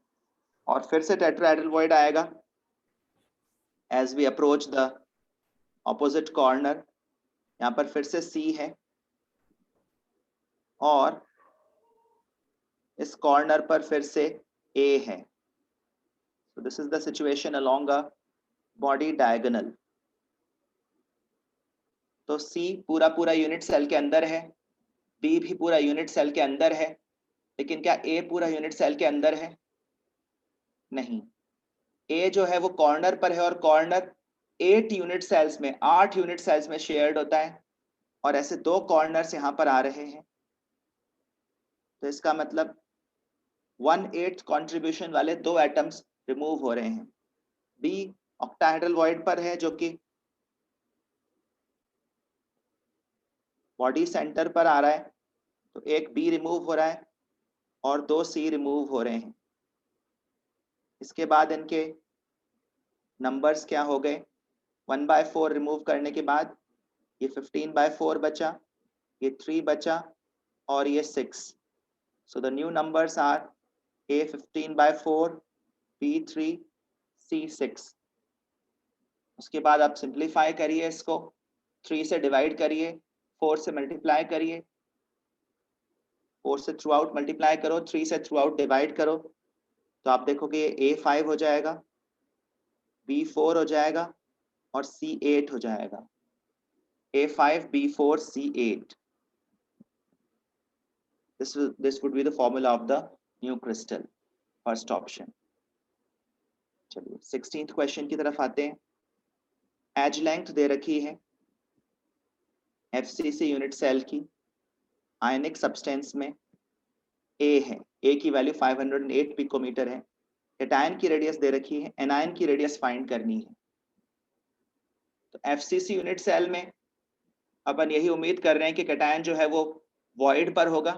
S1: और फिर से टेट्राहेड्रल वॉइड आएगा as we approach the opposite corner. यहाँ पर फिर से C है और इस कॉर्नर पर फिर से A है. So this is the situation along a body diagonal. तो C पूरा पूरा यूनिट सेल के अंदर है, B भी पूरा यूनिट सेल के अंदर है, लेकिन क्या A पूरा यूनिट सेल के अंदर है? नहीं. A जो है वो कॉर्नर पर है और कॉर्नर 8 यूनिट सेल्स में, 8 यूनिट सेल्स में शेयर्ड होता है, और ऐसे 2 कॉर्नर्स यहाँ पर आ रहे हैं. तो इसका मतलब 1/8 कंट्रीब्यूशन वाले 2 एटम्स रिमूव हो रहे हैं. B ऑक्टाहेड्रल वॉइड पर है जो कि बॉडी सेंटर पर आ रहा है, तो एक B रिमूव हो रहा है और 2 C रिमूव हो रहे हैं. इसके बाद इनके नंबर्स क्या हो गए? 1/4 रिमूव करने के बाद ये 15/4 बचा, ये 3 बचा और ये 6. So the new numbers are A 15/4, B 3, C 6. उसके बाद आप सिंप्लीफाई करिए, इसको 3 से डिवाइड करिए, 4 से मल्टीप्लाई करिए, 4 से थ्रू आउट मल्टीप्लाई करो, 3 से थ्रू आउट डिवाइड करो, तो आप देखोगे ये A 5 हो जाएगा, B 4 हो जाएगा और C 8 हो जाएगा. A 5, B 4, C 8. This would be the formula of the new crystal. First option. चलिए 16th क्वेश्चन की तरफ आते हैं. एज लेंथ दे रखी है FCC यूनिट सेल की, आयनिक सब्सटेंस में A है, A की वैल्यू 508 पिकोमीटर है. कैटायन की रेडियस दे रखी है, एनायन की रेडियस फाइंड करनी है. तो FCC यूनिट सेल में अपन यही उम्मीद कर रहे हैं कि कैटायन जो है वो वॉइड पर होगा,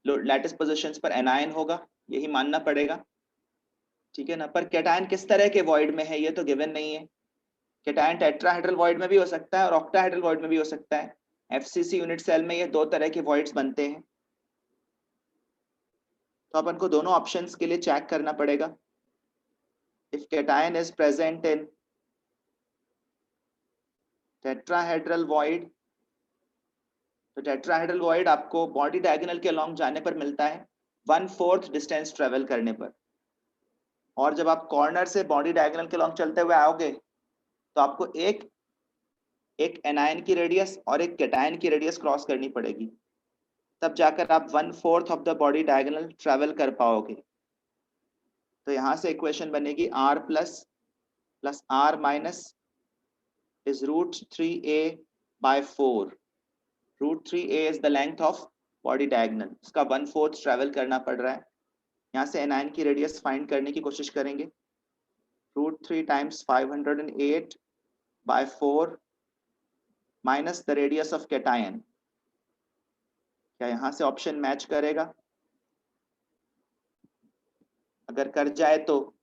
S1: लैटिस पोजीशंस पर एनायन होगा, यही मानना पड़ेगा. ठीक है ना. पर कैटायन किस तरह के वॉइड में है ये तो गिवन नहीं है. कैटायन टेट्राहेड्रल वॉइड में भी हो सकता है और ऑक्टाहेड्रल वॉइड में भी हो सकता है. FCC यूनिट सेल में ये 2 तरह के वॉइड्स बनते हैं. तो अपन को दोनों ऑप्शंस के लिए चेक करना पड़ेगा. If cation is present in tetrahedral void, तो टेट्राहेड्रल वॉइड आपको बॉडी डायगोनल के अलॉन्ग जाने पर मिलता है 1/4 डिस्टेंस ट्रेवल करने पर, और जब आप कॉर्नर से बॉडी डायगोनल के अलॉन्ग चलते हुए आओगे तो आपको एक एनायन की रेडियस और एक कैटायन की रेडियस क्रॉस करनी पड़ेगी, तब जाकर आप 1/4 of the body diagonal travel कर पाओगे। तो यहाँ से इक्वेशन बनेगी r plus r minus is √3a/4. √3a is the length of body diagonal. इसका 1/4 ट्रेवल करना पड़ रहा है। यहाँ से एनायन की रेडियस फाइंड करने की कोशिश करेंगे। √3 × 508/4 minus the radius of cation. क्या यहाँ से ऑप्शन मैच करेगा? अगर कर जाए तो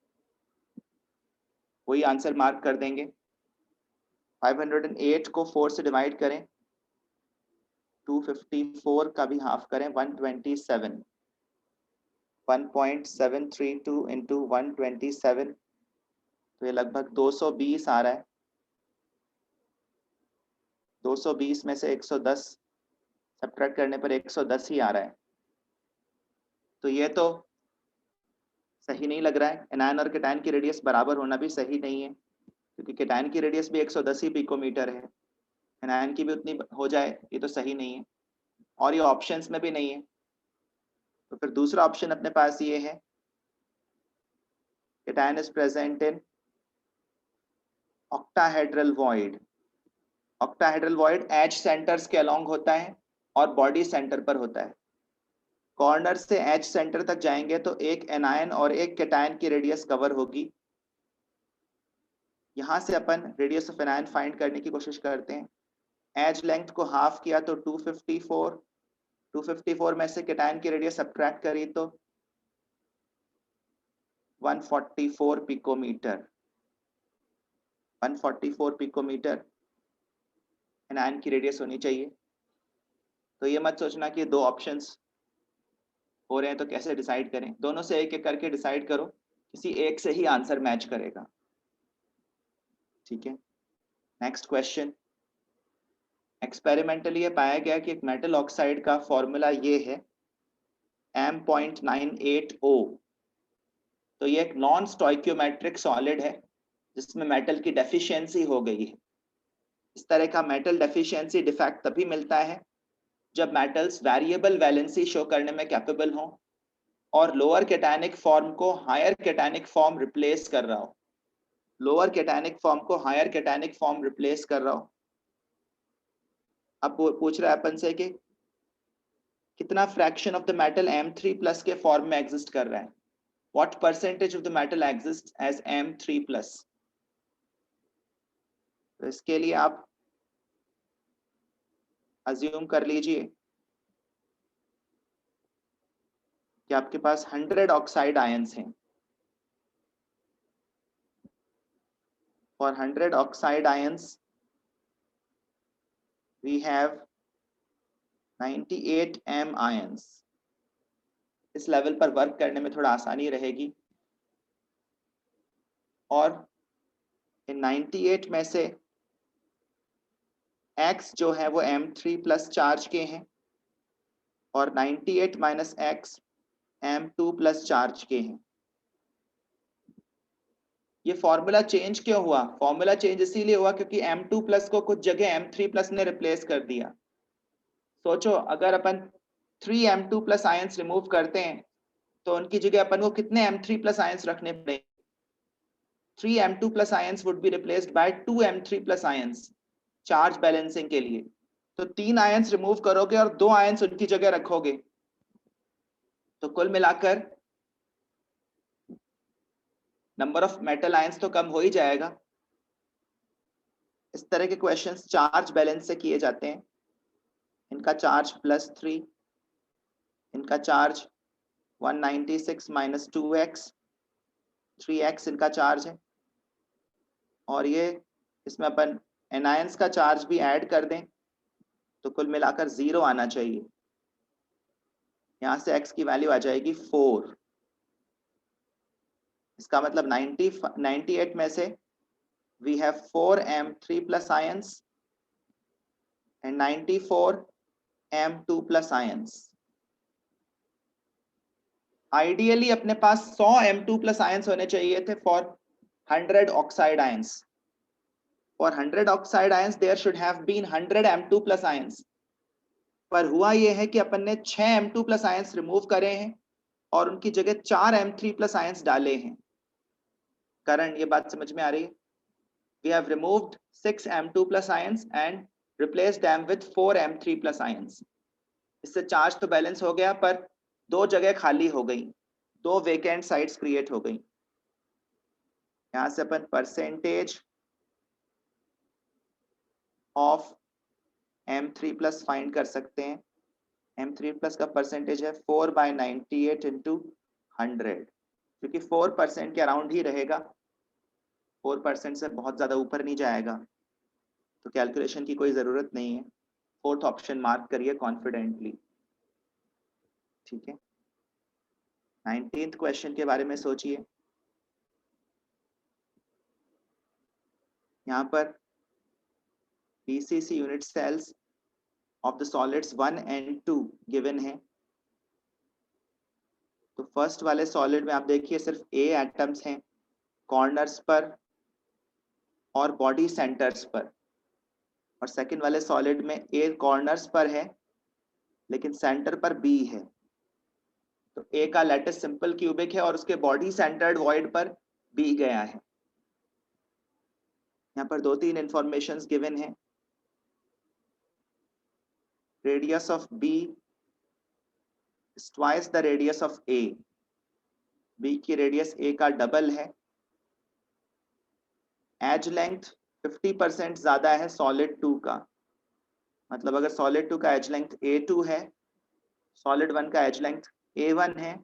S1: वही आंसर मार्क कर देंगे। 508 को 4 से डिवाइड करें, 254 का भी हाफ करें, 127, 1.732 इंटू 127, तो ये लगभग 220 आ रहा है। 220 में से 110 सब्ट्रैक्ट करने पर 110 ही आ रहा है। तो ये तो सही नहीं लग रहा है। एनायन और कैटायन की रेडियस बराबर होना भी सही नहीं है, क्योंकि कैटायन की रेडियस भी 110 ही पिकोमीटर है, एनायन की भी उतनी हो जाए, ये तो सही नहीं है, और ये ऑप्शंस में भी नहीं है। तो फिर दूसरा ऑप्शन अपने पास ये है, cation is present in octahedral void. Octahedral void edge centres के अलोंग होता है और बॉडी सेंटर पर होता है। कॉर्नर से एज सेंटर तक जाएंगे तो एक एनायन और एक कैटायन की रेडियस कवर होगी। यहां से अपन रेडियस ऑफ एनायन फाइंड करने की कोशिश करते हैं। एज लेंथ को हाफ किया तो 254 में से कैटायन की रेडियस सब्ट्रैक्ट करी तो 144 पिकोमीटर। 144 पिकोमीटर एनायन की रेडियस होनी चाहिए। तो ये मत सोचना कि दो ऑप्शंस हो रहे हैं तो कैसे डिसाइड करें, दोनों से एक एक करके डिसाइड करो, किसी एक से ही आंसर मैच करेगा। ठीक है, नेक्स्ट क्वेश्चन। एक्सपेरिमेंटली ये पाया गया कि एक मेटल ऑक्साइड का फॉर्मूला ये है M.980। तो ये एक नॉन स्टोइकियोमेट्रिक सॉलिड है जिसमें मेटल की डेफिशिएंसी हो गई है। इस तरह का मेटल डेफिशिएंसी डिफेक्ट तभी मिलता है जब मेटल्स वेरिएबल वैलेंसी शो करने में कैपेबल हों और लोअर कैटायनिक फॉर्म को हायर कैटायनिक फॉर्म रिप्लेस कर रहा हो। लोअर कैटायनिक फॉर्म को हायर कैटायनिक फॉर्म रिप्लेस कर रहा हो। अब पूछ रहा है अपन से कि कितना fraction of the metal M3+ के फॉर्म में एग्जिस्ट कर रहा है। What percentage of the metal exist as M3+। तो इसके लिए आप अज्यूम कर लीजिए कि आपके पास 100 ऑक्साइड आयंस हैं। For 100 oxide ions, we have 98 M ions. इस लेवल पर वर्क करने में थोड़ा आसानी रहेगी। और इन 98 में से X जो है वो M3+ चार्ज के हैं और 98 - X M2+ चार्ज के हैं। ये फॉर्मूला चेंज क्यों हुआ? फॉर्मूला चेंज इसीलिए हुआ क्योंकि M2+ को कुछ जगह M3+ ने रिप्लेस कर दिया। सोचो, अगर अपन 3 M2+ आयंस रिमूव करते हैं तो उनकी जगह अपन को कितने M3+ आयंस रखने पड़ेंगे? 3 M2+ ions would be replaced by 2 M3+ ions charge balancing के लिए। तो 3 आयंस रिमूव करोगे और 2 आयंस उनकी जगह रखोगे, तो कुल मिलाकर नंबर ऑफ मेटल आयंस तो कम हो ही जाएगा। इस तरह के क्वेश्चंस चार्ज बैलेंस से किए जाते हैं। इनका चार्ज +3, इनका चार्ज 196 - 2x, 3x इनका चार्ज है। और ये इसमें अपन एनायंस का चार्ज भी ऐड कर दें तो कुल मिलाकर 0 आना चाहिए। यहाँ से x की वैल्यू आ जाएगी 4। इसका मतलब 98 में से we have 4 M3+ ions and 94 M2 plus ions. Ideally अपने पास 100 M2 plus ions होने चाहिए थे for 100 oxide ions. For 100 oxide ions there should have been 100 M2 plus ions. पर हुआ ये है कि अपन ने 6 M2 plus ions रिमूव करे हैं और उनकी जगह 4 M3 plus ions डाले हैं. करण, ये बात समझ में आ रही है? We have removed 6 M2 plus ions and replaced them with 4 M3 plus ions. इससे चार्ज तो बैलेंस हो गया, पर दो जगह खाली हो गई, दो वेकेंट साइट्स क्रिएट हो गई. यहां से अपन percentage of M3 plus find कर सकते हैं. M3 प्लस का परसेंटेज है 4/98 इंटू 100, क्योंकि 4% के अराउंड ही रहेगा, 4% से बहुत ज्यादा ऊपर नहीं जाएगा, तो कैलकुलेशन की कोई जरूरत नहीं है. फोर्थ ऑप्शन मार्क करिए कॉन्फिडेंटली. ठीक है. 19th क्वेश्चन के बारे में सोचिए. यहाँ पर BCC unit cells of the solids 1 and 2 given है. तो फर्स्ट वाले सॉलिड में आप देखिए सिर्फ A एटम्स हैं कॉर्नर्स पर और बॉडी सेंटर्स पर, और सेकंड वाले सॉलिड में A कॉर्नर्स पर है लेकिन सेंटर पर B है. तो A का लैटिस सिंपल क्यूबिक है और उसके बॉडी सेंटर्ड वॉइड पर B गया है. यहाँ पर 2-3 इंफॉर्मेशंस गिवन है. Radius of B is twice the radius of A. B की रेडियस A का डबल है. एज लेंथ 50% ज्यादा है सॉलिड 2 का. मतलब अगर सॉलिड 2 का एज लेंथ A2 है, सॉलिड 1 का एज लेंथ A1 है,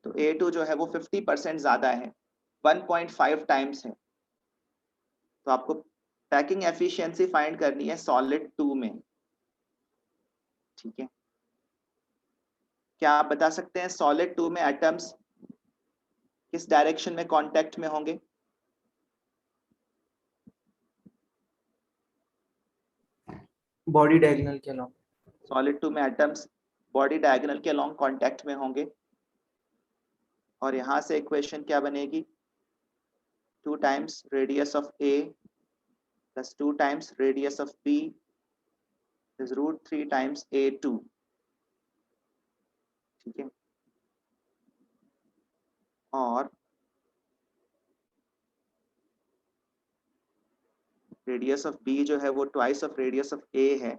S1: तो A2 जो है वो 50% ज्यादा है, 1.5 टाइम्स है. तो आपको पैकिंग एफिशिएंसी फाइंड करनी है सॉलिड 2 में. ठीक है. क्या आप बता सकते हैं सॉलिड 2 में एटम्स किस डायरेक्शन में कांटेक्ट में होंगे?
S4: बॉडी डायगोनल के अलॉन्ग.
S1: सॉलिड 2 में एटम्स बॉडी डायगोनल के अलॉन्ग कांटेक्ट में होंगे. और यहां से इक्वेशन क्या बनेगी? 2 times radius of A plus 2 times radius of B is √3 times A2. ठीक है. और रेडियस ऑफ B जो है वो twice of radius of A है.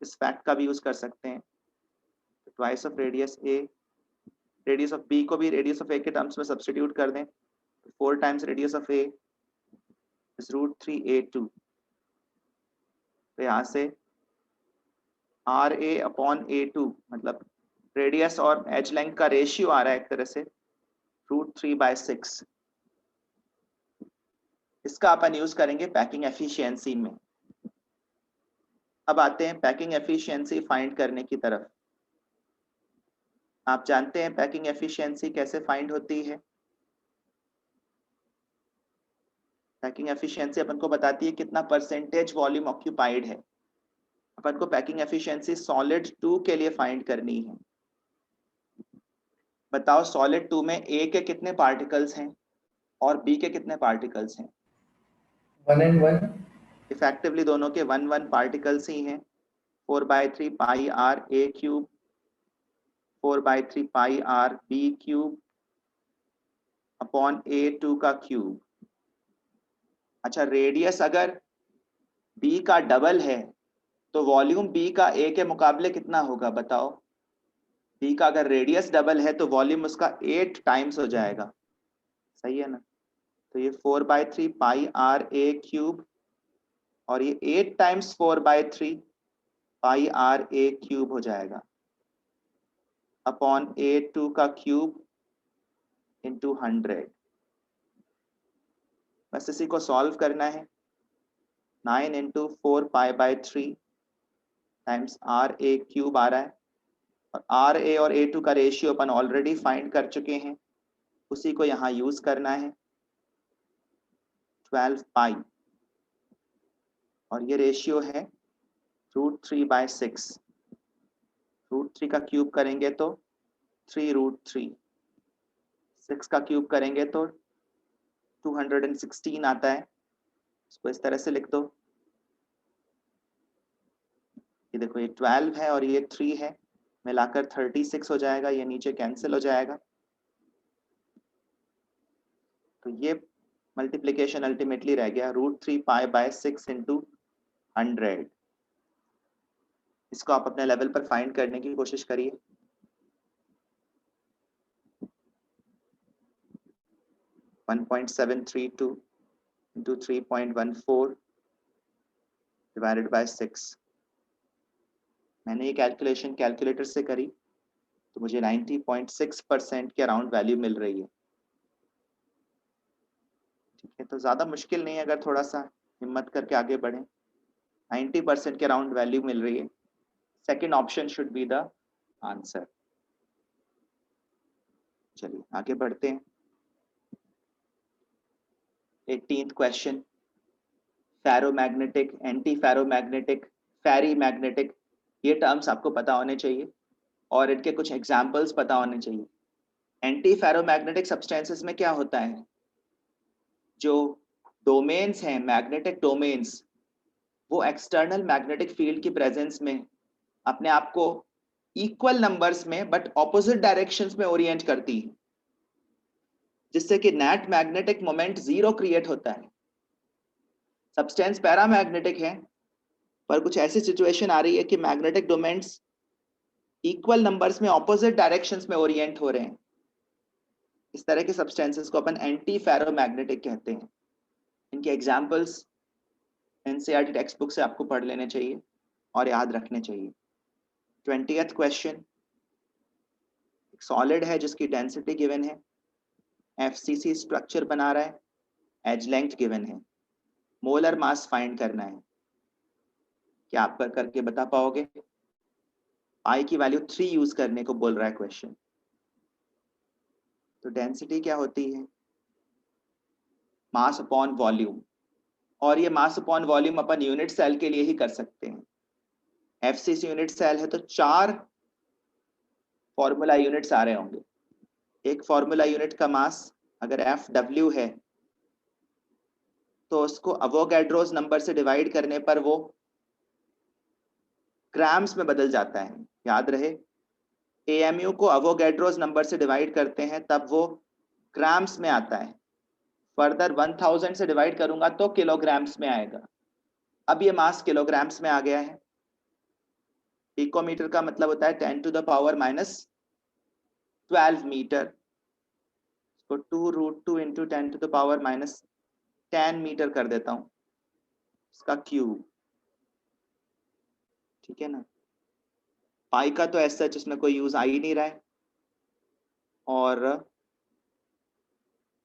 S1: इस फैक्ट का भी यूज कर सकते हैं. Twice of radius A, radius of B को भी रेडियस ऑफ A के टर्म्स में सब्स्टिट्यूट कर दें. 4 times radius of A is √3 A2. तो यहाँ से RA अपॉन A2 मतलब रेडियस और एज लेंथ का रेशियो आ रहा है एक तरह से √3/6. इसका अपन यूज करेंगे पैकिंग एफिशिएंसी में. अब आते हैं पैकिंग एफिशिएंसी फाइंड करने की तरफ. आप जानते हैं पैकिंग एफिशिएंसी कैसे फाइंड होती है? पैकिंग एफिशिएंसी अपन को बताती है कितना परसेंटेज वॉल्यूम ऑक्यूपाइड है. अपन को पैकिंग एफिशिएंसी सॉलिड 2 के लिए फाइंड करनी है. बताओ सॉलिड 2 में A के कितने पार्टिकल्स हैं और B के कितने पार्टिकल्स हैं?
S4: 1 and 1.
S1: इफेक्टिवली दोनों के 1 पार्टिकल्स ही हैं. 4/3 पाई R A cube, 4/3 pi R B cube upon A2 का क्यूब. अच्छा, रेडियस अगर B का डबल है तो वॉल्यूम B का A के मुकाबले कितना होगा? बताओ. B का अगर रेडियस डबल है तो वॉल्यूम उसका 8 टाइम्स हो जाएगा. सही है ना? तो ये 4/3 पाई R A क्यूब और ये 8 times 4/3 pi R A cube हो जाएगा अपॉन A2 का क्यूब इंटू 100. बस इसी को सॉल्व करना है. 9 इंटू 4 पाई/3 टाइम्स R A क्यूब आ रहा है, और R A और A2 का रेशियो अपन ऑलरेडी फाइंड कर चुके हैं, उसी को यहाँ यूज करना है. 12 पाई और ये रेशियो है √3/6, √3 का क्यूब करेंगे तो 3√3, 6 का क्यूब करेंगे तो 216 आता है। इसको इस तरह से लिख दो, ये देखो ये 12 है और ये 3 है, मिलाकर 36 हो जाएगा, ये नीचे कैंसिल हो जाएगा। तो ये मल्टीप्लिकेशन अल्टीमेटली रह गया √3π/6 इंटू 100। इसको आप अपने लेवल पर फाइंड करने की कोशिश करिए। (1.732 into 3.14 divided by 6। मैंने ये कैलकुलेशन कैलकुलेटर से करी तो मुझे 90.6% के अराउंड वैल्यू मिल रही है। ठीक है, तो ज़्यादा मुश्किल नहीं है अगर थोड़ा सा हिम्मत करके आगे बढ़ें। 90% के अराउंड वैल्यू मिल रही है। Second option should be the answer. चलिए आगे बढ़ते हैं। 18th question, ferromagnetic, anti ferromagnetic, ferri magnetic, ये टर्म्स आपको पता होने चाहिए और इनके कुछ एग्जाम्पल्स पता होने चाहिए। एंटी फेरोमैग्नेटिक सब्सटेंसेस में क्या होता है, जो डोमेन्स हैं, मैग्नेटिक डोमेन्स, वो एक्सटर्नल मैग्नेटिक फील्ड की प्रेजेंस में अपने आप को इक्वल नंबर्स में बट ऑपोजिट डायरेक्शंस में ओरिएंट करती है, जिससे कि नेट मैग्नेटिक मोमेंट 0 क्रिएट होता है। सब्सटेंस पैरामैग्नेटिक है पर कुछ ऐसी सिचुएशन आ रही है कि मैग्नेटिक डोमेन्स इक्वल नंबर्स में ऑपोजिट डायरेक्शंस में ओरिएंट हो रहे हैं। इस तरह के सब्सटेंसेस को अपन एंटी फेरोमैग्नेटिक कहते हैं। इनके एग्जांपल्स एनसीईआरटी टेक्स्ट बुक से आपको पढ़ लेने चाहिए और याद रखने चाहिए। 20th क्वेश्चन, एक सॉलिड है जिसकी डेंसिटी गिवन है, एफसीसी स्ट्रक्चर बना रहा है, एज लेंथ गिवन है, मोलर मास फाइंड करना है। क्या आप करके बता पाओगे? आई की वैल्यू 3 यूज करने को बोल रहा है क्वेश्चन। तो डेंसिटी क्या होती है? मास अपॉन वॉल्यूम, और ये मास अपॉन वॉल्यूम अपन यूनिट सेल के लिए ही कर सकते हैं। एफसीसी यूनिट सेल है तो 4 फॉर्मूला यूनिट्स आ रहे होंगे। एक फॉर्मूला यूनिट का मास अगर एफडब्ल्यू है तो उसको अवोगैड्रोस नंबर से डिवाइड करने पर वो ग्राम्स में बदल जाता है। याद रहे, एएमयू को अवोगैड्रोस नंबर से डिवाइड करते हैं तब वो ग्राम्स में आता है। फर्दर 1000 से डिवाइड करूंगा तो किलोग्राम्स में आएगा। अब ये मास किलोग्राम्स में आ गया है। पिकोमीटर का मतलब होता है 10⁻12 मीटर। तो 2√2 इंटू 10⁻10 मीटर कर देता हूं, इसका क्यूब। ठीक है ना। पाई का तो ऐसा जिसमें कोई यूज आ ही नहीं रहा है, और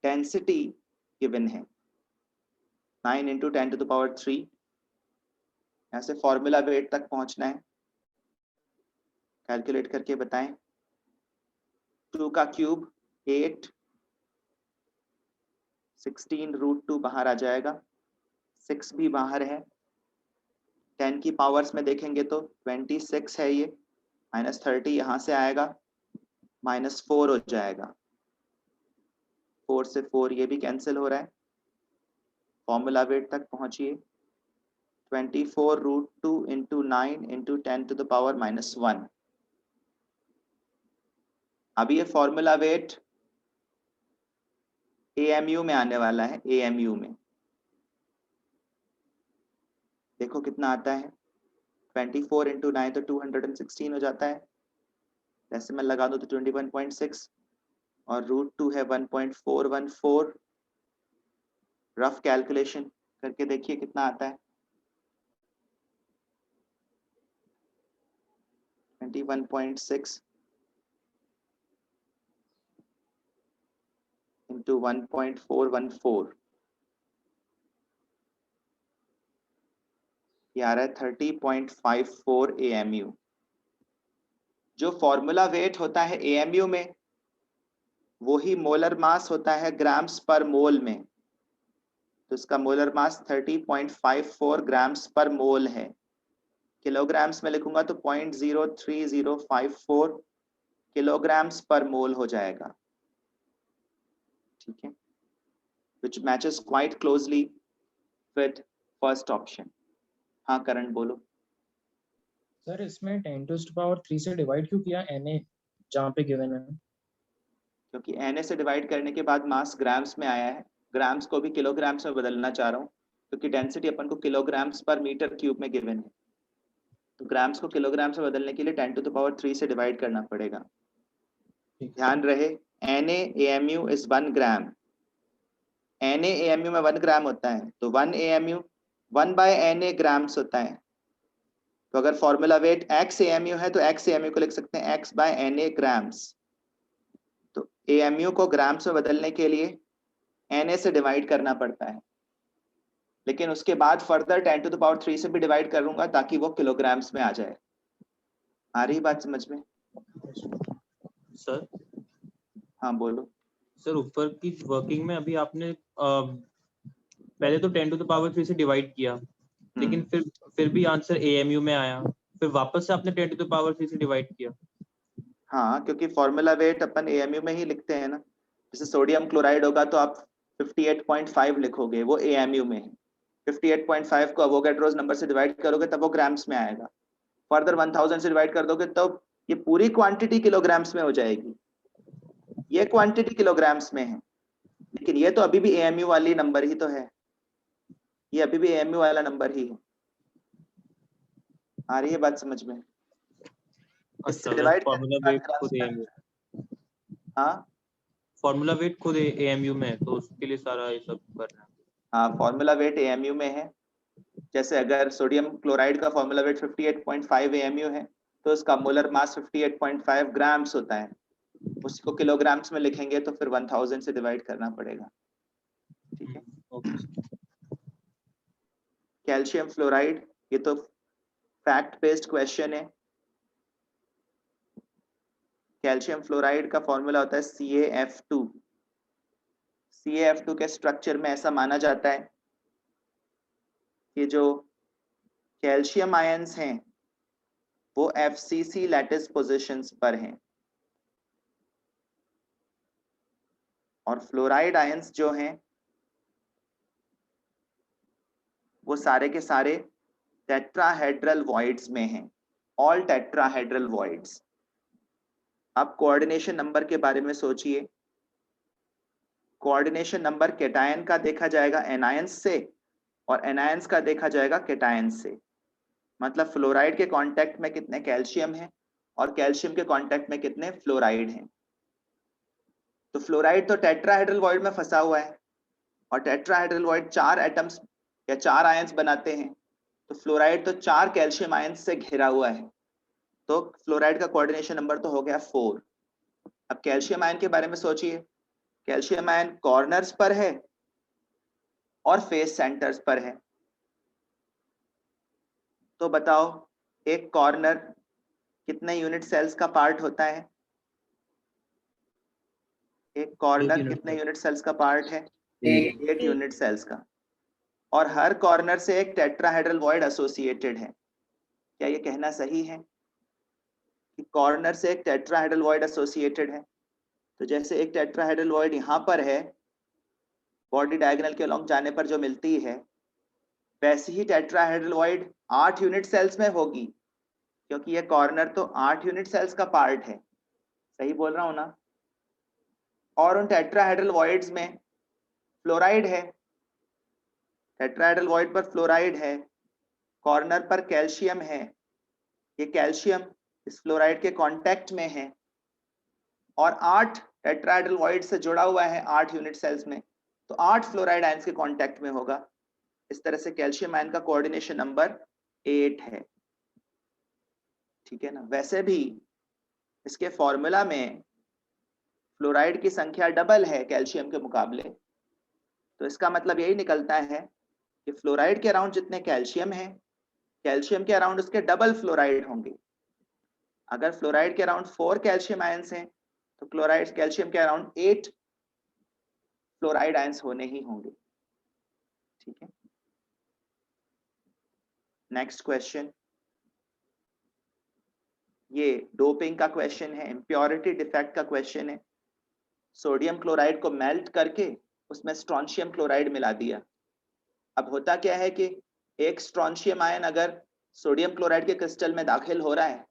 S1: डेंसिटी गिवन है 9 इंटू 10⁻3। यहाँ से फॉर्मूला वेट तक पहुंचना है, कैलकुलेट करके बताएं। 2 का क्यूब 8, 16√2 बाहर आ जाएगा, 6 भी बाहर है। 10 की पावर्स में देखेंगे तो 26 है ये, -30 यहाँ से आएगा, -4 हो जाएगा। 4 से 4 ये भी कैंसिल हो रहा है। फॉर्मूला वेट तक पहुंचिए। 24√2 इंटू 9 इंटू 10⁻⁻1। अब ये फॉर्मूला वेट एएमयू में आने वाला है। एएमयू में देखो कितना आता है, 24 इंटू 9 तो 216 हो जाता है। डेसिमल लगा दो तो 21.6 और √2 है 1.414। रफ कैलकुलेशन करके देखिए कितना आता है। 21.6 इंटू 1.414, ये आ रहा है 30.54 AMU। जो फॉर्मूला वेट होता है AMU में वही मोलर मास होता है ग्राम्स पर मोल में। तो इसका मोलर मास 30.54 ग्राम्स पर मोल है। किलोग्राम्स में लिखूंगा तो 0.03054 किलोग्राम्स पर मोल हो जाएगा, ठीक है, which matches quite closely with first option. हाँ करण बोलो।
S5: सर इसमें 10⁻³ से डिवाइड क्यों किया Na जहाँ पे गिवन है?
S1: क्योंकि Na से डिवाइड करने के बाद मास ग्राम्स में आया है, ग्राम्स को भी किलोग्राम्स में बदलना चाह रहा हूँ क्योंकि डेंसिटी अपन को किलोग्राम्स पर मीटर क्यूब में गिवन है, तो ग्राम्स को किलोग्राम्स में बदलने के लिए 10⁻³ से डिवाइड करना पड़ेगा। ध्यान रहे NaAmu is 1 ग्राम, NaAmu में 1 ग्राम होता है तो 1 AMU 1/Na ग्राम्स होता है, तो अगर फॉर्मूला वेट XAMU है तो XAMU को लिख सकते हैं X/Na ग्राम्स, तो AMU को ग्राम्स में बदलने के लिए Na से डिवाइड करना पड़ता है, लेकिन उसके बाद फर्दर 10⁻³ से भी डिवाइड करूंगा ताकि वो किलोग्राम्स में आ जाए। आ रही बात समझ में?
S2: सर
S1: हाँ बोलो।
S2: सर ऊपर की वर्किंग में अभी आपने पहले तो 10⁻³ से डिवाइड किया, लेकिन फिर भी आंसर AMU में आया, फिर वापस से आपने 10⁻³ से डिवाइड किया।
S1: हाँ क्योंकि फॉर्मूला वेट अपन AMU में ही लिखते हैं ना, जैसे सोडियम क्लोराइड होगा तो आप 58.5 लिखोगे, वो AMU में है, 58.5 को अवोगाड्रोस नंबर से डिवाइड करोगे तब वो ग्राम्स में आएगा, फर्दर 1000 से डिवाइड कर दोगे तो ये पूरी क्वांटिटी किलोग्राम्स में हो जाएगी, ये क्वांटिटी किलोग्राम्स में है, लेकिन ये तो अभी भी AMU वाली नंबर ही तो है, ये अभी भी AMU वाला नंबर ही है। आ रही है बात समझ में? इससे डिवाइड
S2: फॉर्मूला वेट खुद AMU,
S1: हाँ
S2: फॉर्मूला वेट खुद AMU में है तो उसके लिए सारा ये सब कर रहे हैं।
S1: हाँ फॉर्मूला वेट AMU में है, जैसे अगर सोडियम क्लोराइड का फॉर्मूला वेट 58.5 AMU है तो उसका मोलर मास 58.5 ग्राम्स होता है, उसी को किलोग्राम्स में लिखेंगे तो फिर 1000 से डिवाइड करना पड़ेगा, ठीक है। कैल्शियम फ्लोराइड, ये तो फैक्ट बेस्ड क्वेश्चन है। कैल्शियम फ्लोराइड का फॉर्मूला होता है CaF2। CaF2 के स्ट्रक्चर में ऐसा माना जाता है कि जो कैल्शियम आयंस हैं वो FCC लैटिस पोजीशंस पर हैं और फ्लोराइड आयंस जो हैं वो सारे के सारे टेट्राहेड्रल वॉइड्स में हैं, ऑल टेट्राहेड्रल वॉइड्स। अब कोऑर्डिनेशन नंबर के बारे में सोचिए, कोऑर्डिनेशन नंबर केटायन का देखा जाएगा एनायंस से और एनायंस का देखा जाएगा केटायंस से, मतलब फ्लोराइड के कांटेक्ट में कितने कैल्शियम हैं और कैल्शियम के कांटेक्ट में कितने फ्लोराइड हैं। तो फ्लोराइड तो टेट्राहेड्रल वॉइड में फंसा हुआ है और टेट्राहेड्रल वॉइड 4 एटम्स या 4 आयंस बनाते हैं, तो फ्लोराइड तो 4 कैल्शियम आयंस से घिरा हुआ है, तो फ्लोराइड का कोऑर्डिनेशन नंबर तो हो गया 4। अब कैल्शियम आयन के बारे में सोचिए, कैल्शियम आयन कॉर्नर्स पर है और फेस सेंटर्स पर है, तो बताओ एक कॉर्नर कितने यूनिट सेल्स का पार्ट होता है? एक कॉर्नर कितने यूनिट सेल्स का पार्ट है? 8 यूनिट सेल्स का, और हर कॉर्नर से एक टेट्राहेड्रल वॉइड एसोसिएटेड है। क्या ये कहना सही है कि कॉर्नर से एक टेट्राहेड्रल वॉइड एसोसिएटेड है? तो जैसे एक टेट्राहेड्रल वॉइड यहाँ पर है, बॉडी डायगोनल के अलॉन्ग जाने पर जो मिलती है, वैसी ही टेट्राहेड्रल वॉइड 8 यूनिट सेल्स में होगी, क्योंकि ये कॉर्नर तो 8 यूनिट सेल्स का पार्ट है, सही बोल रहा हूं ना? और उन टेट्राहेड्रल वॉइड्स में फ्लोराइड है, टेट्राहेड्रल वॉइड पर फ्लोराइड है, कॉर्नर पर कैल्शियम है, ये कैल्शियम इस फ्लोराइड के कांटेक्ट में है और 8 टेट्राहेड्रल वॉइड से जुड़ा हुआ है 8 यूनिट सेल्स में, तो 8 फ्लोराइड आयंस के कांटेक्ट में होगा। इस तरह से कैल्शियम आयन का कोऑर्डिनेशन नंबर 8 है, ठीक है ना। वैसे भी इसके फॉर्मूला में फ्लोराइड की संख्या डबल है कैल्शियम के मुकाबले, तो इसका मतलब यही निकलता है कि फ्लोराइड के अराउंड जितने कैल्शियम है, कैल्शियम के अराउंड उसके डबल फ्लोराइड होंगे। अगर फ्लोराइड के अराउंड 4 कैल्शियम आयंस हैं तो क्लोराइड कैल्शियम के अराउंड 8 फ्लोराइड आयंस होने ही होंगे, ठीक है। नेक्स्ट क्वेश्चन, ये डोपिंग का क्वेश्चन है, इम्प्योरिटी डिफेक्ट का क्वेश्चन है। सोडियम क्लोराइड को मेल्ट करके उसमें स्ट्रोंशियम क्लोराइड मिला दिया। अब होता क्या है कि एक स्ट्रोंशियम आयन अगर सोडियम क्लोराइड के क्रिस्टल में दाखिल हो रहा है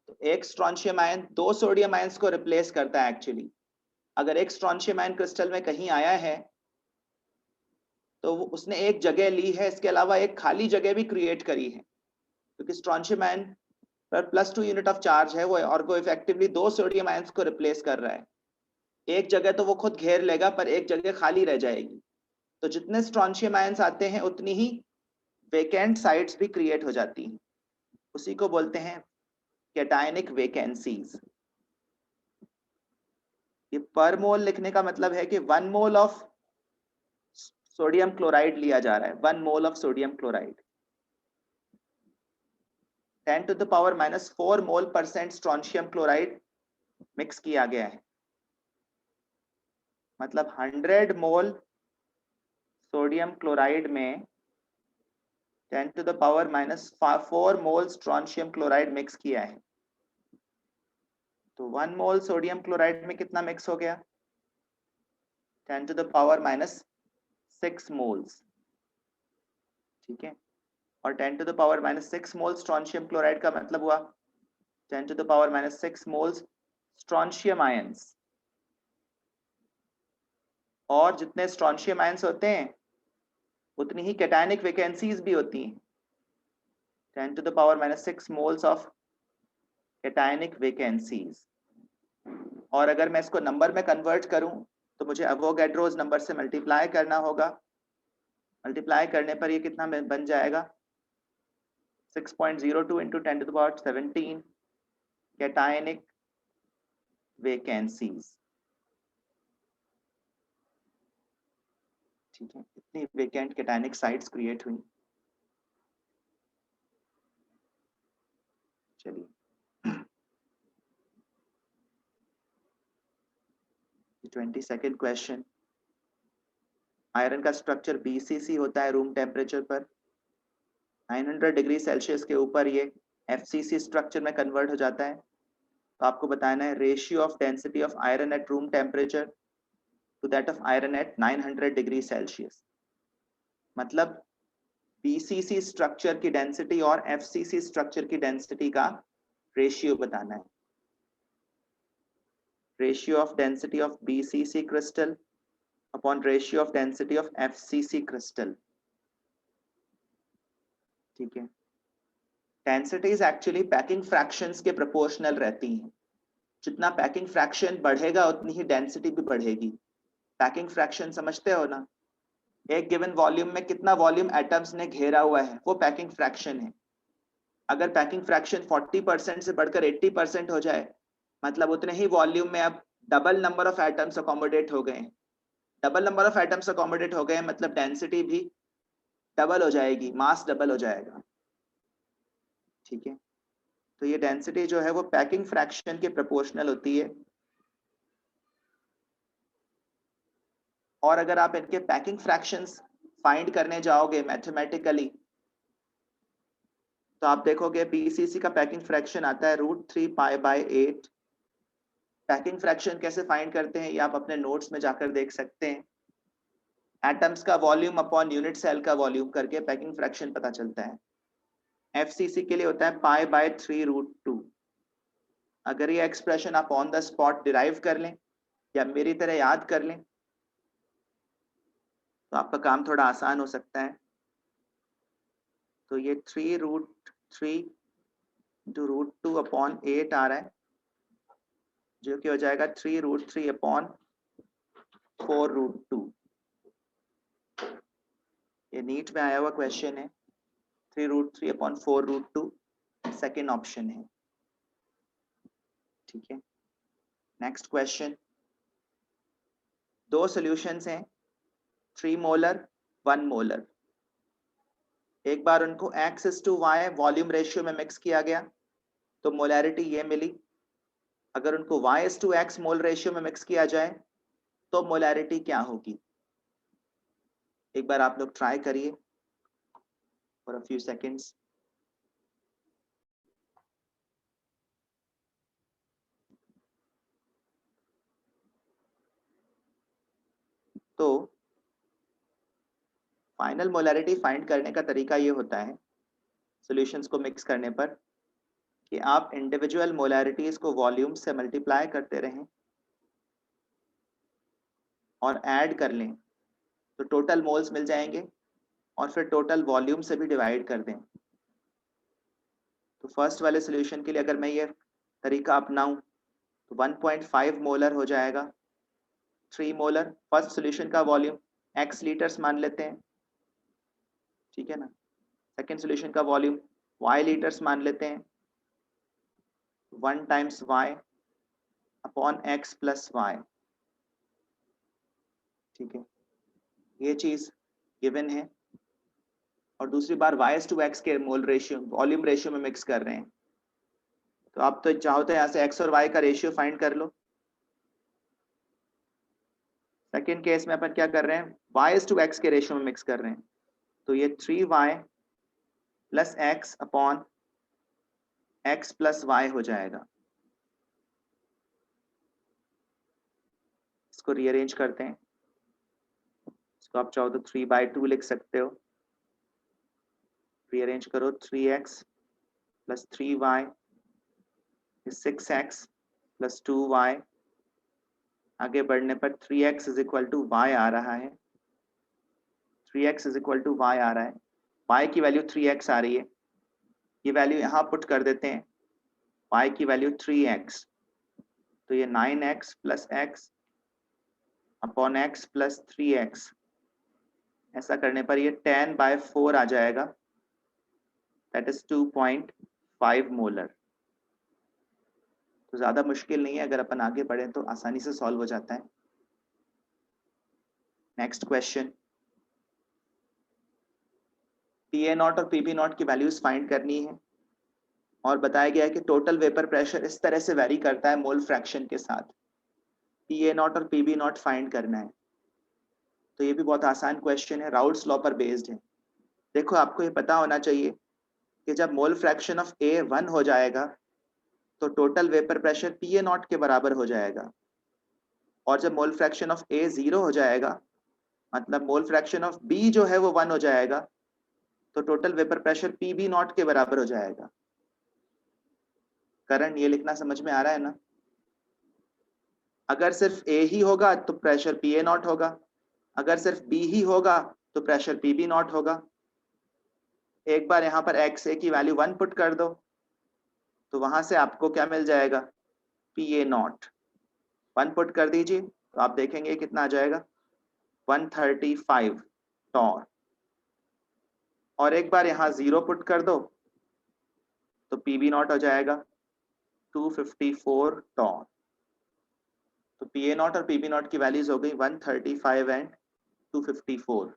S1: तो एक स्ट्रोंशियम आयन दो सोडियम आयंस को रिप्लेस करता है एक्चुअली। अगर एक स्ट्रोंशियम आयन क्रिस्टल में कहीं आया है तो उसने एक जगह ली है, इसके अलावा एक खाली जगह भी क्रिएट करी है, क्योंकि स्ट्रोंशियम आयन पर +2 यूनिट ऑफ चार्ज है वो, और वो इफेक्टिवली दो सोडियम आयंस को रिप्लेस कर रहा है। एक जगह तो वो खुद घेर लेगा पर एक जगह खाली रह जाएगी। तो जितने स्ट्रोंशियम आयंस आते हैं उतनी ही वेकेंट साइट्स भी क्रिएट हो जाती हैं। उसी को बोलते हैं कैटायनिक वैकेंसीज। ये पर मोल लिखने का मतलब है कि 1 मोल ऑफ सोडियम क्लोराइड लिया जा रहा है, 1 mole of sodium chloride 10 to the power -4 mole % strontium chloride mix किया गया है। मतलब 100 मोल सोडियम क्लोराइड में 10 to the power -4 mole strontium chloride mix किया है। तो 1 मोल सोडियम क्लोराइड में कितना मिक्स हो गया? 10 to the power -6 मोल्स, ठीक है। और 10 to the power -6 mole strontium chloride का मतलब हुआ 10 to the power -6 moles strontium ions. और जितने स्ट्रोंशियम आयंस होते हैं उतनी ही कैटायनिक वैकेंसीज भी होती हैं। 10 to the power -6 moles of cationic vacancies. और अगर मैं इसको नंबर में कन्वर्ट करूं तो मुझे अवोगाड्रोस नंबर से मल्टीप्लाई करना होगा। मल्टीप्लाई करने पर ये कितना बन जाएगा? 6.02 into 10 to the power 17 cationic vacancies, ठीक है। इतनी वेकेंट कैटायनिक साइट्स क्रिएट हुई। चलिए 22nd क्वेश्चन। आयरन का स्ट्रक्चर BCC होता है रूम टेम्परेचर पर। 900 डिग्री सेल्सियस के ऊपर ये FCC स्ट्रक्चर में कन्वर्ट हो जाता है। तो आपको बताना है ratio of density of iron at room temperature to that of iron at 900 degree Celsius. मतलब BCC स्ट्रक्चर की डेंसिटी और FCC स्ट्रक्चर की डेंसिटी का रेशियो बताना है। Ratio of density of BCC crystal upon ratio of density of FCC crystal, ठीक है। Densities actually packing fractions के प्रोपोर्शनल रहती हैं। जितना पैकिंग फ्रैक्शन बढ़ेगा उतनी ही डेंसिटी भी बढ़ेगी। पैकिंग फ्रैक्शन समझते हो ना? एक गिवन वॉल्यूम में कितना वॉल्यूम एटम्स ने घेरा हुआ है वो पैकिंग फ्रैक्शन है। अगर पैकिंग फ्रैक्शन 40% से बढ़कर 80% हो जाए मतलब उतने ही वॉल्यूम में अब double number of atoms accommodate हो गए। Double number of atoms accommodate हो गए मतलब डेंसिटी भी डबल हो जाएगी, मास डबल हो जाएगा, ठीक है। तो ये डेंसिटी जो है वो पैकिंग फ्रैक्शन के प्रोपोर्शनल होती है। और अगर आप इनके पैकिंग फ्रैक्शंस फाइंड करने जाओगे मैथमेटिकली तो आप देखोगे BCC का पैकिंग फ्रैक्शन आता है √3π/8। पैकिंग फ्रैक्शन कैसे फाइंड करते हैं ये आप अपने नोट्स में जाकर देख सकते हैं। एटम्स का वॉल्यूम अपॉन यूनिट सेल का वॉल्यूम करके पैकिंग फ्रैक्शन पता चलता है। FCC के लिए होता है π/3√2। अगर ये एक्सप्रेशन आप ऑन द स्पॉट डिराइव कर लें या मेरी तरह याद कर लें तो आपका काम थोड़ा आसान हो सकता है। तो ये 3√3 into √2 अपॉन 8 आ रहा है जो कि हो जाएगा 3√3 अपॉन 4√2। ये नीट में आया हुआ क्वेश्चन है। 3√3 अपॉन 4√2 सेकेंड ऑप्शन है, ठीक है। Next question. दो सॉल्यूशंस हैं 3 मोलर 1 मोलर। एक बार उनको X/Y वॉल्यूम रेशियो में मिक्स किया गया तो मोलैरिटी ये मिली। अगर उनको Y/X मोल रेशियो में मिक्स किया जाए तो मोलैरिटी क्या होगी? एक बार आप लोग ट्राई करिए फॉर अ फ्यू सेकंड्स। तो फाइनल मोलैरिटी फाइंड करने का तरीका ये होता है सॉल्यूशंस को मिक्स करने पर कि आप इंडिविजुअल मोलैरिटीज को वॉल्यूम से मल्टीप्लाई करते रहें और ऐड कर लें तो टोटल मोल्स मिल जाएंगे और फिर टोटल वॉल्यूम से भी डिवाइड कर दें। तो फर्स्ट वाले सॉल्यूशन के लिए अगर मैं ये तरीका अपनाऊं तो 1.5 मोलर हो जाएगा, 3 मोलर। फर्स्ट सॉल्यूशन का वॉल्यूम x लीटर्स मान लेते हैं, ठीक है ना। सेकेंड सॉल्यूशन का वॉल्यूम y लीटर्स मान लेते हैं, 1 times y upon x plus y, ठीक है, ये चीज गिवन है। और दूसरी बार y/x के मोल रेशियो वॉल्यूम रेशियो में मिक्स कर रहे हैं, तो आप तो चाहो तो यहाँ से x और y का रेशियो फाइंड कर लो। सेकेंड केस में अपन क्या कर रहे हैं, y/x के रेशियो में मिक्स कर रहे हैं, तो ये 3y plus x upon x plus y हो जाएगा। इसको रीअरेंज करते हैं, इसको आप चाहो तो 3/2 लिख सकते हो। रीअरेंज करो, 3x plus 3y 6x plus 2y। आगे बढ़ने पर 3x is equal to y आ रहा है, 3x is equal to y आ रहा है। y की वैल्यू 3x आ रही है, ये वैल्यू यहाँ पुट कर देते हैं, y की वैल्यू 3x, तो ये 9x plus x upon x plus 3x। ऐसा करने पर ये 10/4 आ जाएगा, दैट इज 2.5 मोलर। तो ज्यादा मुश्किल नहीं है, अगर अपन आगे बढ़े तो आसानी से सॉल्व हो जाता है। नेक्स्ट क्वेश्चन, PA0 और PB0 की वैल्यूज फाइंड करनी है और बताया गया है कि टोटल वेपर प्रेशर इस तरह से वेरी करता है मोल फ्रैक्शन के साथ। PA0 और PB0 फाइंड करना है, तो ये भी बहुत आसान क्वेश्चन है, राउल्ट्स लॉ पर बेस्ड है। देखो आपको ये पता होना चाहिए कि जब मोल फ्रैक्शन ऑफ A 1 हो जाएगा तो टोटल वेपर प्रेशर PA0 के बराबर हो जाएगा, और जब मोल फ्रैक्शन ऑफ A 0 हो जाएगा, मतलब मोल फ्रैक्शन ऑफ B जो है वो 1 हो जाएगा, तो टोटल वेपर प्रेशर PB0 के बराबर हो जाएगा। करण, ये लिखना समझ में आ रहा है ना? अगर सिर्फ A ही होगा तो प्रेशर PA0 होगा, अगर सिर्फ B ही होगा तो प्रेशर PB0 होगा। एक बार यहाँ पर XA की वैल्यू 1 पुट कर दो, तो वहां से आपको क्या मिल जाएगा, PA0। 1 पुट कर दीजिए तो आप देखेंगे कितना आ जाएगा, 135 टॉर। और एक बार यहाँ 0 पुट कर दो तो PB0 हो जाएगा 254 टॉर। तो PA0 और PB0 की वैल्यूज हो गई 135 and 254,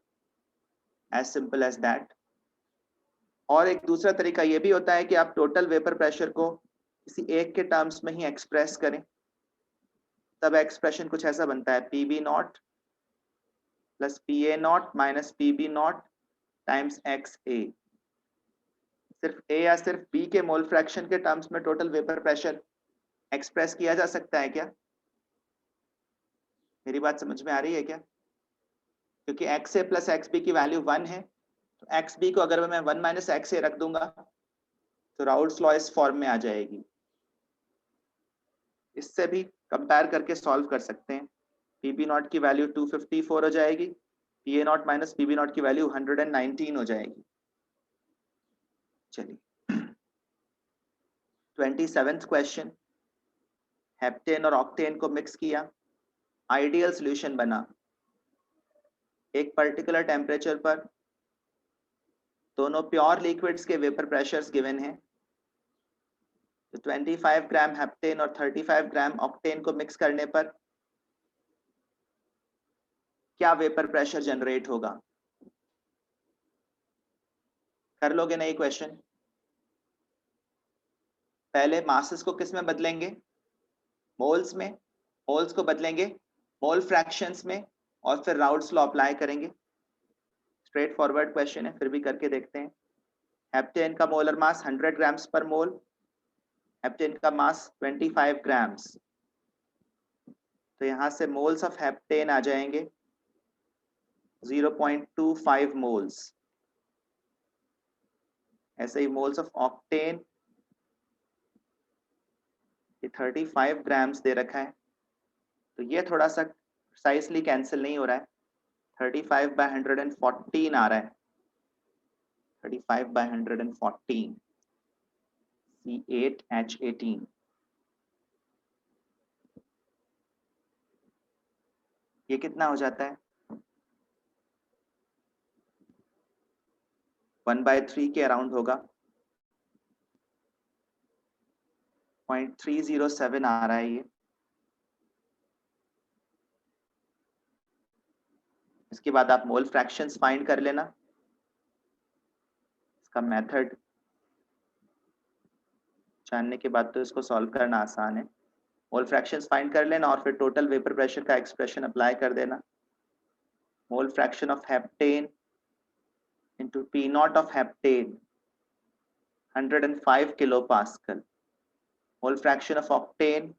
S1: as simple as that. और एक दूसरा तरीका ये भी होता है कि आप टोटल वेपर प्रेशर को किसी एक के टर्म्स में ही एक्सप्रेस करें, तब एक्सप्रेशन कुछ ऐसा बनता है, PB0 plus PA0 minus PB0 times XA। सिर्फ A या सिर्फ B के मोल फ्रैक्शन के टर्म्स में टोटल वेपर प्रेशर एक्सप्रेस किया जा सकता है क्या? मेरी बात समझ में आ रही है क्या? क्योंकि XA प्लस XB की वैल्यू 1 है, तो XB को अगर मैं 1 माइनस XA रख दूंगा तो राउल्ट्स लॉ इस फॉर्म में आ जाएगी। इससे भी कंपेयर करके सॉल्व कर सकते हैं। PB0 की वैल्यू 254 हो जाएगी, PA0 माइनस PB0 की वैल्यू 119 हो जाएगी। चलिए 27th क्वेश्चन, हेप्टेन और ऑक्टेन को मिक्स किया, आइडियल सॉल्यूशन बना। एक पर्टिकुलर टेम्परेचर पर दोनों प्योर लिक्विड्स के वेपर प्रेशर्स गिवन हैं, तो 25 ग्राम हेप्टेन और 35 ग्राम ऑक्टेन को मिक्स करने पर क्या वेपर प्रेशर जनरेट होगा? कर लोगे नहीं क्वेश्चन? पहले मासेस को किस में बदलेंगे, मोल्स में, मोल्स को बदलेंगे मोल फ्रैक्शंस में, और फिर राउल्ट्स लॉ अप्लाई करेंगे। स्ट्रेट फॉरवर्ड क्वेश्चन है, फिर भी करके देखते हैं। हेप्टेन का मोलर मास 100 ग्राम्स पर मोल, हेप्टेन का मास 25 ग्राम्स, तो यहाँ से मोल्स ऑफ हेप्टेन आ जाएंगे 0.25 मोल्स। ऐसे ही मोल्स ऑफ ऑक्टेन, ये 35 ग्राम्स दे रखा है, तो ये थोड़ा सा प्रिसाइसली कैंसिल नहीं हो रहा है। 35/114 आ रहा है, 35/114 C8H18। ये कितना हो जाता है? 1/3 के अराउंड होगा, 0.307 आ रहा है ये। इसके बाद आप मोल फ्रैक्शंस फाइंड कर लेना। इसका मेथड जानने के बाद तो इसको सॉल्व करना आसान है। मोल फ्रैक्शंस फाइंड कर लेना और फिर टोटल वेपर प्रेशर का एक्सप्रेशन अप्लाई कर देना। मोल fraction of heptane into P naught of heptane 105 kilopascal, mole fraction of octane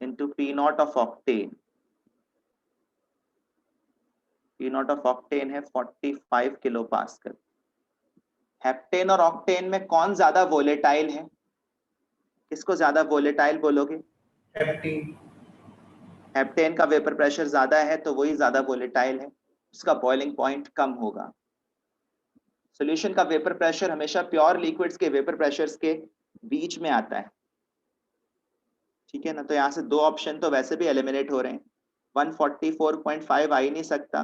S1: into P naught of octane, P naught of octane है 45 kilopascal। हेप्टेन और octane में कौन ज्यादा वोलेटाइल है? किसको ज्यादा वोलेटाइल बोलोगे?
S4: हेप्टेन।
S1: हेप्टेन का वेपर प्रेशर ज्यादा है तो वही ज्यादा वोलेटाइल है, उसका बॉइलिंग पॉइंट कम होगा। सॉल्यूशन का वेपर प्रेशर हमेशा प्योर लिक्विड्स के वेपर प्रेशर्स के बीच में आता है, ठीक है ना। तो यहाँ से दो ऑप्शन तो वैसे भी एलिमिनेट हो रहे हैं। 144.5 आ ही नहीं सकता,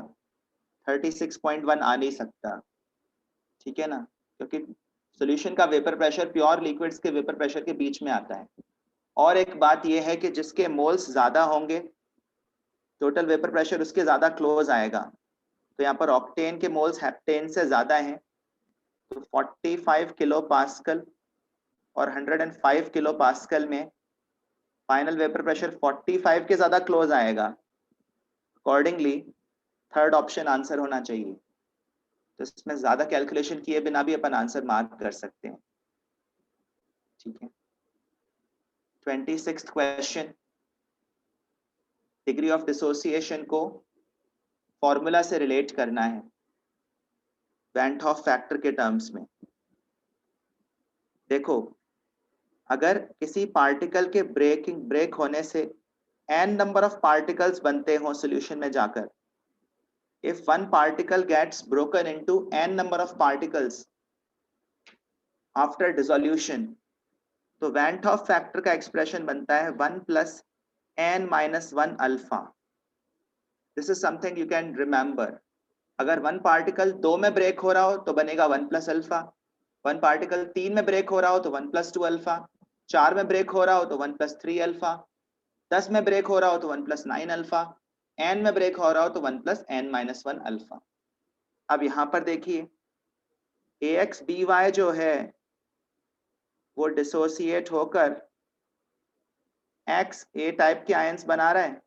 S1: 36.1 आ नहीं सकता, ठीक है ना, क्योंकि सॉल्यूशन का वेपर प्रेशर प्योर लिक्विड्स के वेपर प्रेशर के बीच में आता है। और एक बात यह है कि जिसके मोल्स ज्यादा होंगे टोटल वेपर प्रेशर उसके ज्यादा क्लोज आएगा। तो यहाँ पर ऑक्टेन के मोल्स हेप्टेन से ज्यादा हैं, तो 45 किलो पास्कल और 105 किलो पास्कल में फाइनल वेपर प्रेशर 45 के ज्यादा क्लोज आएगा। अकॉर्डिंगली थर्ड ऑप्शन आंसर होना चाहिए। तो इसमें ज्यादा कैलकुलेशन किए बिना भी अपन आंसर मार्क कर सकते हैं, ठीक है। 26th question, degree of dissociation को फॉर्मूला से रिलेट करना है वैन हॉफ फैक्टर के टर्म्स में। देखो, अगर किसी पार्टिकल के ब्रेक होने से n नंबर ऑफ पार्टिकल्स बनते हो सॉल्यूशन में जाकर, if one particle gets broken into n number of particles after dissolution, तो वैन हॉफ फैक्टर का एक्सप्रेशन बनता है 1 + n-1 alpha. This is something you can remember. अगर वन पार्टिकल 2 में ब्रेक हो रहा हो तो बनेगा 1 + अल्फा, वन पार्टिकल 3 में ब्रेक हो रहा हो तो 1 + 2 अल्फा, 4 में ब्रेक हो रहा हो तो 1 + 3 अल्फा, 10 में ब्रेक हो रहा हो तो 1 + 9 अल्फा, n में ब्रेक हो रहा हो तो 1 + n-1 अल्फा। अब यहां पर देखिए AX/BY जो है वो डिसोसिएट होकर X A टाइप के आयंस बना रहा है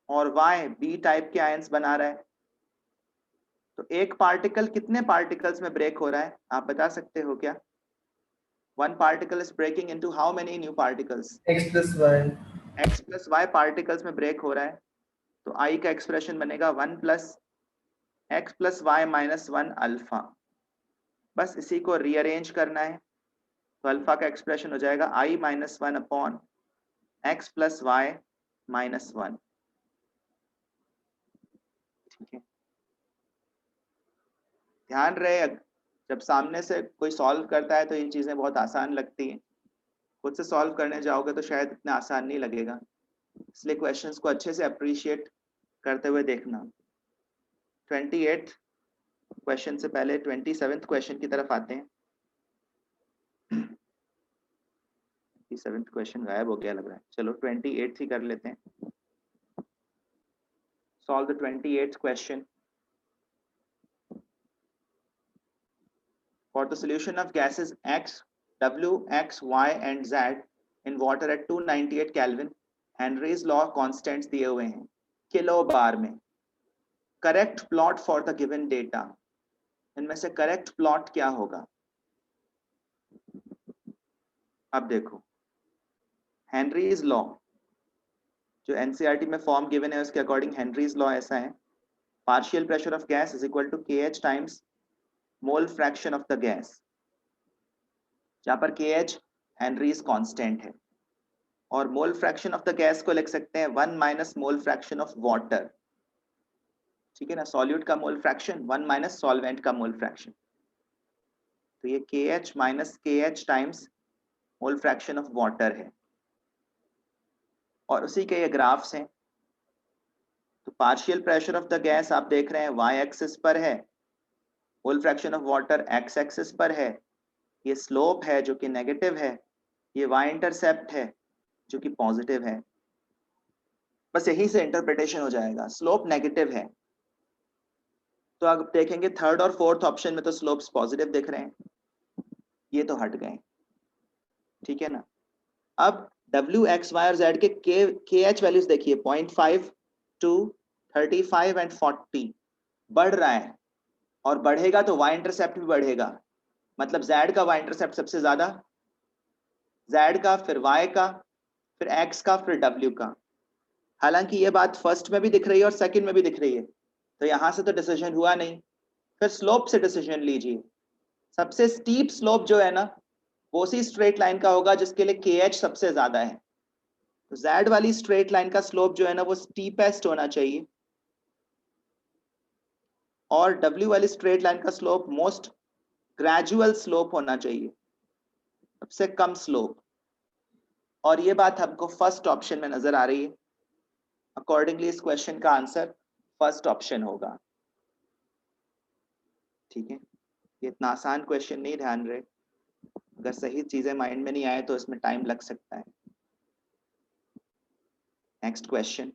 S1: और Y B टाइप के आयंस बना रहा है। तो एक पार्टिकल कितने पार्टिकल्स में ब्रेक हो रहा है आप बता सकते हो क्या? One particle is breaking into how many new particles?
S4: X + Y।
S1: X + Y particles में ब्रेक हो रहा है, तो I का एक्सप्रेशन बनेगा 1 + X + Y-1 अल्फा। बस इसी को रीअरेंज करना है, तो अल्फा का एक्सप्रेशन हो जाएगा I-1 अपॉन X + Y-1, ठीक है। ध्यान रहे जब सामने से कोई सॉल्व करता है तो ये चीजें बहुत आसान लगती हैं, खुद से सॉल्व करने जाओगे तो शायद इतना आसान नहीं लगेगा, इसलिए क्वेश्चंस को अच्छे से अप्रिशिएट करते हुए देखना। 28th क्वेश्चन से पहले 27th क्वेश्चन की तरफ आते हैं। 27th क्वेश्चन गायब हो गया लग रहा है, चलो 28th ही कर लेते हैं। Solve the 28th question. For the solution of gases X, W, X, Y and Z in water at 298 Kelvin, Henry's law constants दिए हुए हैं किलो बार में। Correct plot for the given data, इनमें से correct plot क्या होगा? अब देखो, हेनरीज लॉ जो एनसीईआरटी में फॉर्म गिवन है उसके अकॉर्डिंग हेनरीज लॉ ऐसा है, partial pressure of gas is equal to KH times mole fraction of the gas, जहां पर KH हेनरीज कांस्टेंट है, और mole fraction of the gas को लिख सकते हैं 1 minus mole fraction of water, ठीक है ना, सॉल्यूट का मोल फ्रैक्शन 1 माइनस सॉल्वेंट का मोल फ्रैक्शन, तो ये KH minus KH times mole fraction of water है, और उसी के ये ग्राफ्स हैं। तो partial pressure of the gas आप देख रहे हैं y एक्सिस पर है, मोल fraction of water x axis पर है, ये स्लोप है जो कि नेगेटिव है, ये y इंटरसेप्ट है जो कि पॉजिटिव है, बस यही से इंटरप्रिटेशन हो जाएगा, स्लोप नेगेटिव है। तो अब देखेंगे थर्ड और फोर्थ ऑप्शन में तो स्लोप्स पॉजिटिव दिख रहे हैं, ये तो हट गए, ठीक है ना। अब W X Y और Z के KH वैल्यूज देखिए 0.5 2 35 एंड 40 बढ़ रहा है, और बढ़ेगा तो Y इंटरसेप्ट भी बढ़ेगा, मतलब Z का Y इंटरसेप्ट सबसे ज्यादा, Z का, फिर Y का, फिर X का, फिर W का। हालांकि ये बात फर्स्ट में भी दिख रही है और सेकंड में भी दिख रही है, तो यहां से तो डिसीजन हुआ नहीं, फिर स्लोप से डिसीजन लीजिए। सबसे स्टीप स्लोप जो है ना वो उसी स्ट्रेट लाइन का होगा जिसके लिए KH सबसे ज्यादा है, तो Z वाली स्ट्रेट लाइन का स्लोप जो है ना वो स्टीपेस्ट होना चाहिए, और W वाली स्ट्रेट लाइन का स्लोप मोस्ट ग्रेजुअल स्लोप होना चाहिए, सबसे कम स्लोप, और ये बात हमको फर्स्ट ऑप्शन में नजर आ रही है। अकॉर्डिंगली इस क्वेश्चन का आंसर फर्स्ट ऑप्शन होगा, ठीक है। ये इतना आसान क्वेश्चन नहीं, ध्यान रहे, अगर सही चीजें माइंड में नहीं आए तो इसमें टाइम लग सकता है। नेक्स्ट क्वेश्चन,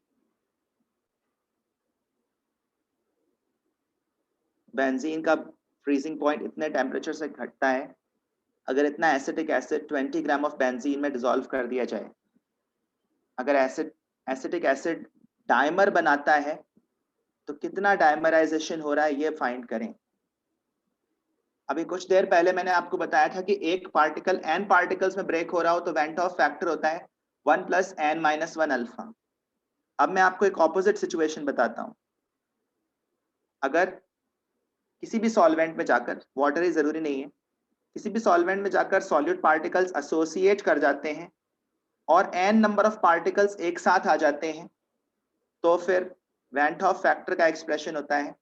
S1: बेंजीन का फ्रीजिंग पॉइंट इतने टेम्परेचर से घटता है अगर इतना acetic acid 20 gram of benzene में डिसॉल्व कर दिया जाए। अगर एसिटिक एसिड डाइमर बनाता है तो कितना डाइमराइजेशन हो रहा है ये फाइंड करें। अभी कुछ देर पहले मैंने आपको बताया था कि एक पार्टिकल n पार्टिकल्स में ब्रेक हो रहा हो तो वेंट ऑफ फैक्टर होता है 1 + n-1 अल्फा। अब मैं आपको एक ऑपोजिट सिचुएशन बताता हूं। अगर किसी भी सॉल्वेंट में जाकर, वाटर ही जरूरी नहीं है, किसी भी सॉल्वेंट में जाकर सॉल्यूट पार्टिकल्स एसोसिएट कर जाते हैं और n नंबर ऑफ पार्टिकल्स एक साथ आ जाते हैं, तो फिर वेंट ऑफ फैक्टर का एक्सप्रेशन होता है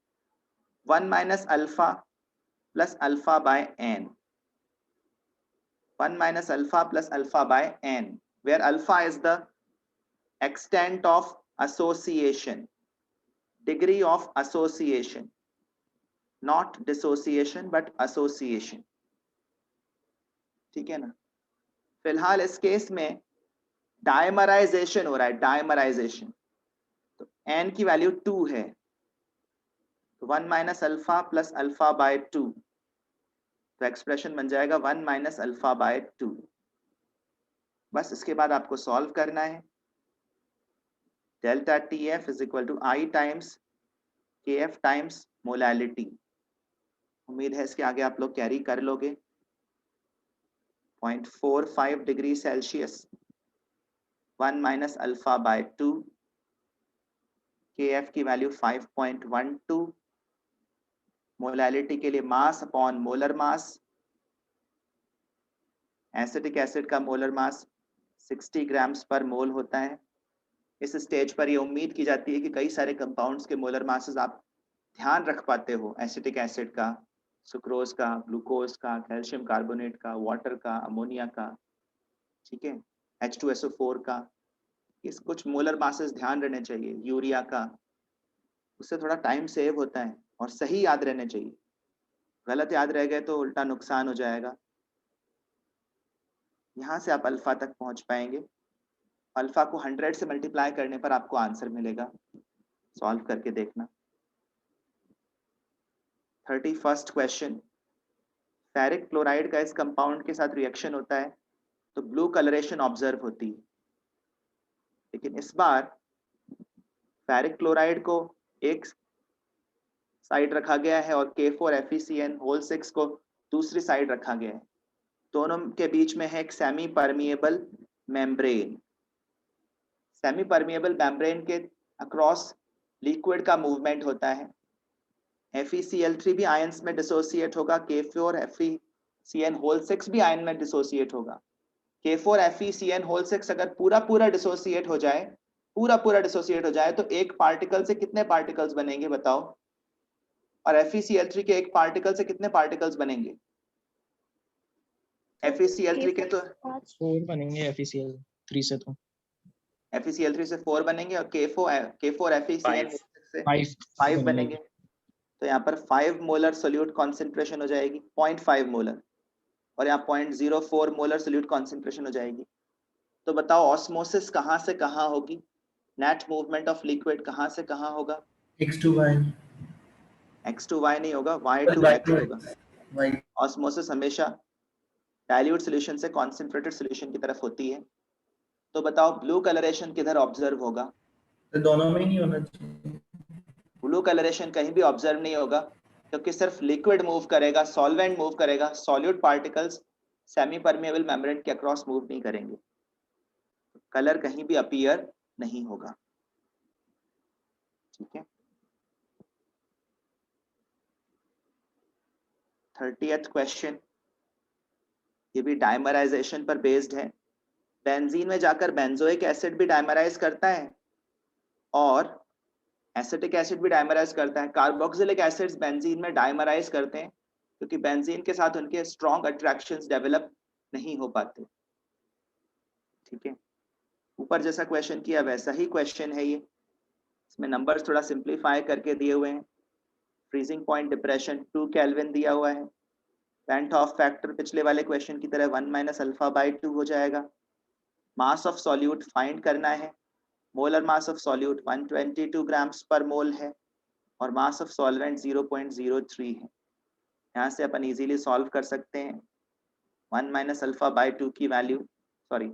S1: 1 - alpha plus alpha by n, 1 - alpha plus alpha by n, where alpha is the extent of association, degree of association, not dissociation but association, ठीक है ना। फिलहाल इस केस में डायमराइजेशन हो रहा है, डायमराइजेशन, तो n की वैल्यू 2 है, तो 1 - अल्फा प्लस अल्फा बाय 2, तो एक्सप्रेशन बन जाएगा 1 - अल्फा बाय 2। बस इसके बाद आपको सॉल्व करना है। Delta TF is equal to I times KF times molality. उम्मीद है इसके आगे आप लोग कैरी कर लोगे। 0.45 degree Celsius, 1 - alpha by 2, KF की वैल्यू 5.12, मोलैलिटी के लिए mass upon molar mass, acetic acid का मोलर मास 60 ग्राम्स पर मोल होता है। इस स्टेज पर यह उम्मीद की जाती है कि कई सारे कंपाउंड्स के मोलर मासेस आप ध्यान रख पाते हो, एसिटिक एसिड का, सुक्रोज का, ग्लूकोज का, कैल्शियम कार्बोनेट का, वाटर का, अमोनिया का, ठीक है, H2SO4 का, इस कुछ मोलर मासेस ध्यान रहने चाहिए, यूरिया का, उससे थोड़ा टाइम सेव होता है और सही याद रहने चाहिए, गलत याद रह गए तो उल्टा नुकसान हो जाएगा। यहाँ से आप अल्फा तक पहुंच पाएंगे, अल्फा को 100 से मल्टीप्लाई करने पर आपको आंसर मिलेगा, सॉल्व करके देखना। 31st क्वेश्चन, फेरिक क्लोराइड का इस कंपाउंड के साथ रिएक्शन होता है तो ब्लू कलरेशन ऑब्जर्व होती है, लेकिन इस बार फेरिक क्लोराइड को एक साइड रखा गया है और K4FeCN6 को दूसरी साइड रखा गया है, दोनों के बीच में है एक semi permeable membrane. Semi permeable membrane के अक्रॉस लिक्विड का मूवमेंट होता है। FeCl3 भी आयंस में डिसोसिएट होगा, K4 FeCN होल 6 भी आयन में डिसोसिएट होगा। K4 FeCN होल 6 अगर पूरा डिसोसिएट हो जाए, पूरा डिसोसिएट हो जाए तो एक पार्टिकल से कितने पार्टिकल्स बनेंगे बताओ? और FeCl3 के एक पार्टिकल से कितने पार्टिकल्स बनेंगे? FeCl3 के तो
S5: 4 बनेंगे FeCl3 से, तो
S1: FeCl3 से 4 बनेंगे और K4 FeCN से 5 बनेंगे। तो यहाँ पर 5 मोलर सोल्यूट कॉन्सेंट्रेशन हो जाएगी, 0.5 मोलर, और यहाँ 0.04 मोलर सोल्यूट कॉन्सेंट्रेशन हो जाएगी। तो बताओ ऑस्मोसिस कहाँ से कहाँ होगी? नेट मूवमेंट ऑफ लिक्विड कहाँ से कहाँ होगा?
S4: X to Y.
S1: X to Y नहीं होगा, Y to X होगा।
S4: Y.
S1: ऑस्मोसिस हमेशा डाइल्यूट सॉल्यूशन से कॉन्सेंट्रेटेड सॉल्यूशन की तरफ होती है। तो बताओ ब्लू कलरेशन किधर ऑब्जर्व होगा?
S4: तो दोनों में ही नहीं होना चाहिए।
S1: ब्लू कलरेशन कहीं भी ऑब्जर्व नहीं होगा, क्योंकि सिर्फ लिक्विड मूव करेगा, सॉल्वेंट मूव करेगा, solute particles semi permeable membrane के अक्रॉस मूव नहीं करेंगे, कलर कहीं भी अपीयर नहीं होगा। ठीक है। 30th क्वेश्चन, ये भी डाइमराइजेशन पर बेस्ड है। बेंजीन में जाकर बेंजोइक एसिड भी डाइमराइज करता है और एसिटिक एसिड भी डाइमराइज करता है। कार्बोक्सिलिक एसिड्स बेंजीन में डाइमराइज करते हैं क्योंकि बेंजीन के साथ उनके स्ट्रॉन्ग अट्रैक्शंस डेवलप नहीं हो पाते। ठीक है, ऊपर जैसा क्वेश्चन किया वैसा ही क्वेश्चन है ये, इसमें नंबर्स थोड़ा सिंप्लीफाई करके दिए हुए हैं। फ्रीजिंग पॉइंट डिप्रेशन 2 केल्विन दिया हुआ है। वेंट ऑफ फैक्टर पिछले वाले क्वेश्चन की तरह 1 - अल्फा/2 हो जाएगा। मास ऑफ सॉल्यूट फाइंड करना है। Molar mass of solute 122 grams पर मोल है और मास ऑफ सॉल्वेंट 0.03 है। यहाँ से अपन इजीली सॉल्व कर सकते हैं। 1 - अल्फा/2 की वैल्यू, सॉरी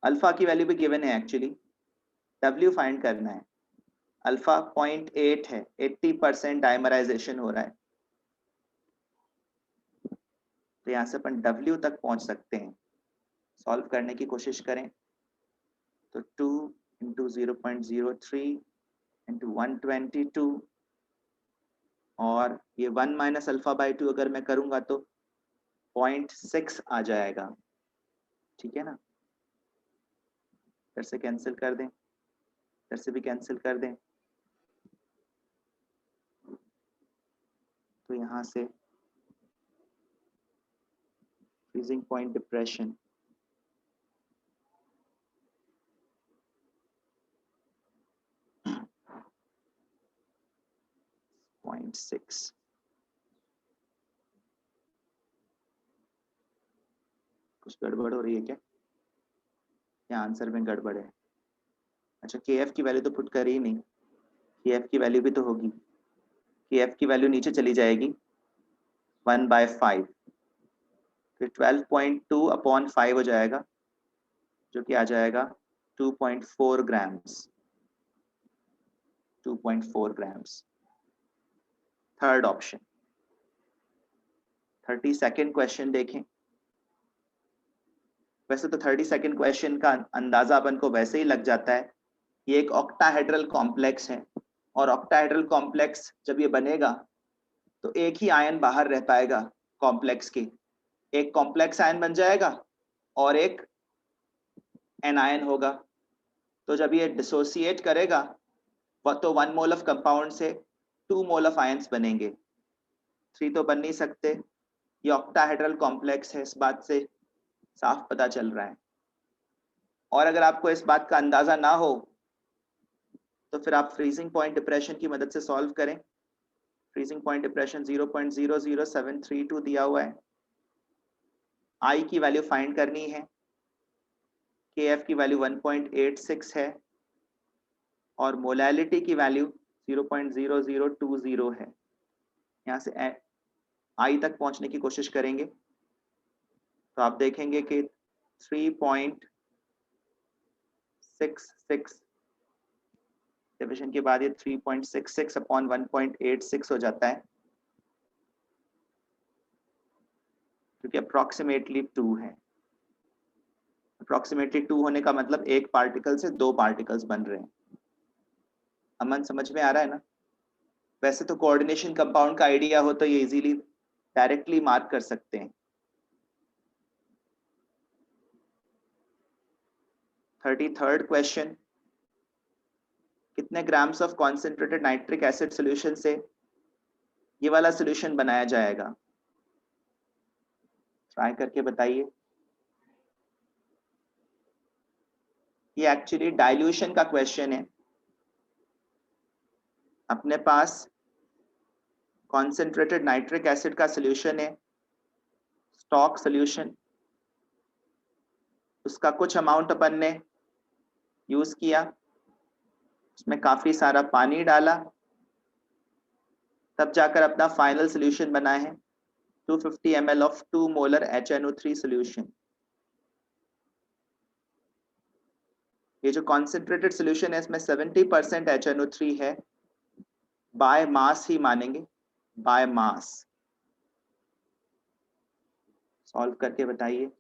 S1: अल्फा की वैल्यू भी गिवन है एक्चुअली, W फाइंड करना है। अल्फा 0.8 है, 80% डाइमराइजेशन हो रहा है, तो यहाँ से अपन W तक पहुंच सकते हैं। सॉल्व करने की कोशिश करें तो 2 × 0.03 × 122 और ये 1 - अल्फा/2 अगर मैं करूंगा तो 0.6 आ जाएगा। ठीक है ना, इधर से कैंसिल कर दें, इधर से भी कैंसिल कर दें, तो यहाँ से फ्रीजिंग पॉइंट डिप्रेशन 0.6, कुछ गड़बड़ हो रही है क्या? या आंसर में गड़बड़ है? अच्छा, KF की वैल्यू तो पुट कर ही नहीं, KF की वैल्यू भी तो होगी। KF की वैल्यू नीचे चली जाएगी 1/5, फिर 12.2/5 हो जाएगा, जो कि आ जाएगा 2.4 grams. 2.4 grams. Third option. 32nd question देखें। वैसे तो 32nd क्वेश्चन का अंदाजा अपन को वैसे ही लग जाता है। ये एक ऑक्टाहेड्रल कॉम्प्लेक्स है और ऑक्टाहेड्रल कॉम्प्लेक्स जब ये बनेगा तो एक ही आयन बाहर रह पाएगा कॉम्प्लेक्स के, एक कॉम्प्लेक्स आयन बन जाएगा और एक एनायन होगा। तो जब ये डिसोसिएट करेगा तो 1 मोल ऑफ कंपाउंड से 2 मोल ऑफ आयंस बनेंगे, 3 तो बन नहीं सकते। ये ऑक्टाहेड्रल कॉम्प्लेक्स है, इस बात से साफ पता चल रहा है। और अगर आपको इस बात का अंदाजा ना हो तो फिर आप फ्रीजिंग पॉइंट डिप्रेशन की मदद से सॉल्व करें। फ्रीजिंग पॉइंट डिप्रेशन 0.00732 दिया हुआ है। I की वैल्यू फाइंड करनी है, KF की वैल्यू 1.86 है और मोलैलिटी की वैल्यू 0.0020 है। यहाँ से I तक पहुंचने की कोशिश करेंगे तो आप देखेंगे कि 3.66 डिविजन के बाद ये 3.66 अपॉन 1.86 हो जाता है, क्योंकि अप्रोक्सीमेटली 2 है। अप्रोक्सीमेटली 2 होने का मतलब एक पार्टिकल से 2 पार्टिकल्स बन रहे हैं। अमन समझ में आ रहा है ना? वैसे तो कोऑर्डिनेशन कंपाउंड का आइडिया हो तो ये इजीली डायरेक्टली मार्क कर सकते हैं। 33rd क्वेश्चन, कितने grams of concentrated nitric acid solution से ये वाला सॉल्यूशन बनाया जाएगा? ट्राई करके बताइए। ये एक्चुअली डाइल्यूशन का क्वेश्चन है। अपने पास कॉन्सेंट्रेटेड नाइट्रिक एसिड का सॉल्यूशन है, स्टॉक सॉल्यूशन, उसका कुछ अमाउंट अपन ने यूज किया, उसमें काफी सारा पानी डाला, तब जाकर अपना फाइनल सॉल्यूशन बना है 250 ml of 2 molar HNO3 solution. ये जो कॉन्सेंट्रेटेड सॉल्यूशन है इसमें 70% HNO3 है, बाय मास ही मानेंगे, बाय मास। सॉल्व करके बताइए।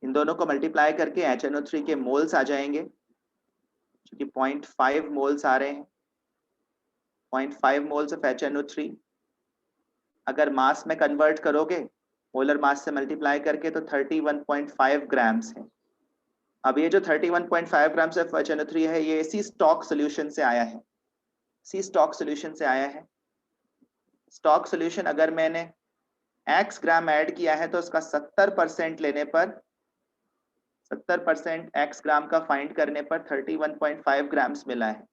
S1: इन दोनों को मल्टीप्लाई करके HNO3 के मोल्स आ जाएंगे, जो कि 0.5 मोल्स आ रहे हैं। 0.5 मोल्स ऑफ HNO3 अगर मास में कन्वर्ट करोगे मोलर मास से मल्टीप्लाई करके तो 31.5 ग्राम्स है। अब ये जो 31.5 ग्राम्स ऑफ HNO3 है ये इसी स्टॉक सॉल्यूशन से आया है, इसी स्टॉक सॉल्यूशन से आया है। स्टॉक सॉल्यूशन अगर मैंने x ग्राम ऐड किया है तो उसका 70% लेने पर 70% x ग्राम का फाइंड करने पर 31.5 ग्राम्स मिला है।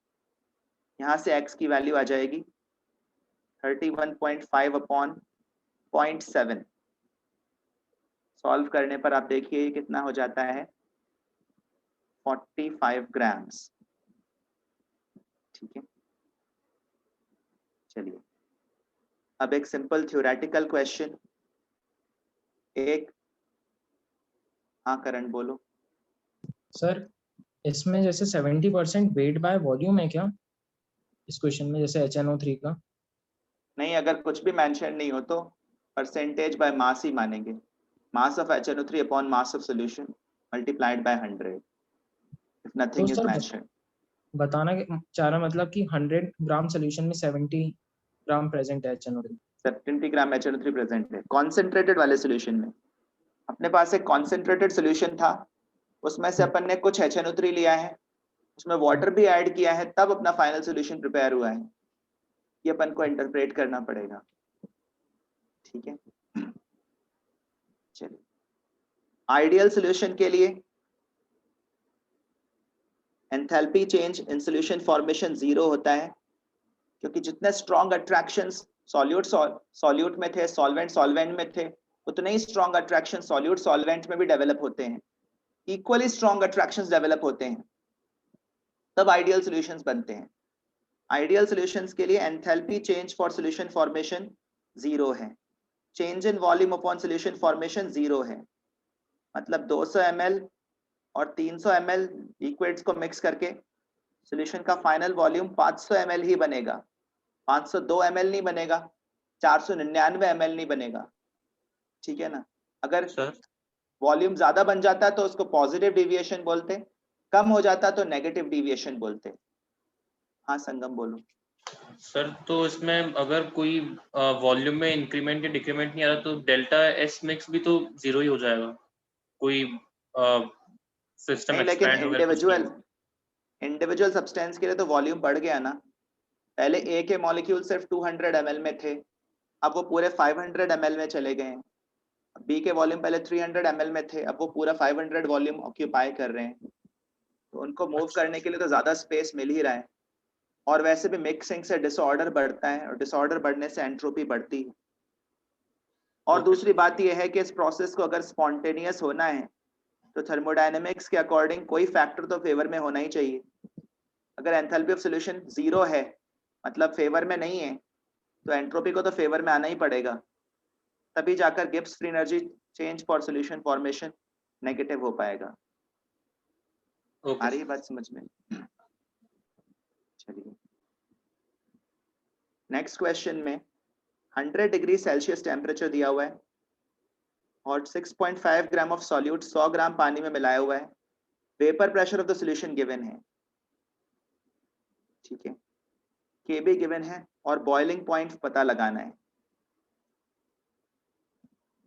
S1: यहाँ से x की वैल्यू आ जाएगी 31.5 अपॉन 0.7। सॉल्व करने पर आप देखिए कितना हो जाता है 45 ग्राम्स। ठीक है, चलिए अब एक सिंपल थ्योरेटिकल क्वेश्चन। एक, हाँ करण बोलो।
S5: सर इसमें जैसे 70% वेट बाय वॉल्यूम है क्या इस क्वेश्चन में, जैसे HNO3 का?
S1: नहीं, अगर कुछ भी मेंशन नहीं हो तो परसेंटेज बाय मास ही मानेंगे। Mass of HNO3 upon mass of solution multiplied by 100 if
S5: तो
S1: नथिंग इज
S5: सर
S1: मेंशन्ड।
S5: बताना चाह रहा मतलब कि 100 ग्राम सोल्यूशन में 70 ग्राम प्रेजेंट है HNO3।
S1: 70 ग्राम HNO3 प्रेजेंट है कॉन्सेंट्रेटेड वाले सॉल्यूशन में। अपने पास एक कॉन्सेंट्रेटेड सॉल्यूशन था, उसमें से अपन ने कुछ HNO3 लिया है, उसमें वाटर भी ऐड किया है, तब अपना फाइनल सॉल्यूशन प्रिपेयर हुआ है। ये अपन को इंटरप्रेट करना पड़ेगा। ठीक है, चलिए आइडियल सॉल्यूशन के लिए enthalpy change in solution formation 0 होता है, क्योंकि जितने स्ट्रॉन्ग अट्रैक्शंस सॉल्यूट में थे, सॉल्वेंट में थे, उतने ही स्ट्रॉन्ग अट्रैक्शन सॉल्वेंट में भी डेवलप होते हैं। इक्वली स्ट्रॉन्ग अट्रैक्शंस डेवलप होते हैं, तब आइडियल सॉल्यूशंस बनते हैं। आइडियल सॉल्यूशंस के लिए enthalpy change for solution formation 0 है, change in volume upon solution formation 0 है। मतलब 200 ml और 300 ml लिक्विड्स को मिक्स करके सॉल्यूशन का फाइनल वॉल्यूम 500 ml ही बनेगा, 502 ml नहीं बनेगा, 499 ml नहीं बनेगा। ठीक है ना? अगर
S2: सर
S1: वॉल्यूम ज्यादा बन जाता है तो उसको पॉजिटिव डिविएशन बोलते, कम हो जाता तो नेगेटिव डिविएशन बोलते। हाँ संगम बोलो।
S2: सर तो इसमें अगर कोई वॉल्यूम में इंक्रीमेंट या डिक्रीमेंट नहीं आ रहा तो डेल्टा एस मिक्स भी तो 0 ही हो जाएगा। कोई सिस्टम
S1: नहीं, लेकिन
S2: एक्सपैंड वगैरह कुछ नहीं
S1: इंडिविजुअल इंडिविजुअल सब्सटेंस के लिए तो वॉल्यूम बढ़ गया ना। पहले ए के मॉलिक्यूल सिर्फ 200 ml में थे, अब वो पूरे 500 ml में चले गए हैं। बी के वॉल्यूम पहले 300 ml में थे, अब वो पूरा 500 वॉल्यूम ऑक्यूपाई कर रहे हैं। तो उनको मूव
S2: अच्छा।
S1: करने के लिए तो ज्यादा स्पेस मिल ही रहा है। और वैसे भी मिक्सिंग से डिसऑर्डर बढ़ता है, और डिसऑर्डर बढ़ने से एंट्रोपी बढ़ती है। और
S2: ओके
S1: दूसरी
S2: सर।
S1: बात यह है कि इस प्रोसेस को अगर स्पॉन्टेनियस होना है तो थर्मोडायनेमिक्स के अकॉर्डिंग कोई फैक्टर तो फेवर में होना ही चाहिए। अगर एंथैल्पी ऑफ सॉल्यूशन 0 है, मतलब फेवर में नहीं है, तो एंट्रोपी को तो फेवर में आना ही पड़ेगा, तभी जाकर Gibbs free energy change for solution formation negative हो पाएगा। आ
S2: ओके
S1: रही है बात समझ में? चलिए नेक्स्ट क्वेश्चन में 100 डिग्री सेल्सियस टेम्परेचर दिया हुआ है और 6.5 ग्राम ऑफ सॉल्यूट 100 ग्राम पानी में मिलाया हुआ है। Vapour pressure of the solution given है, ठीक है, Kb गिवन है और बॉइलिंग पॉइंट पता लगाना है।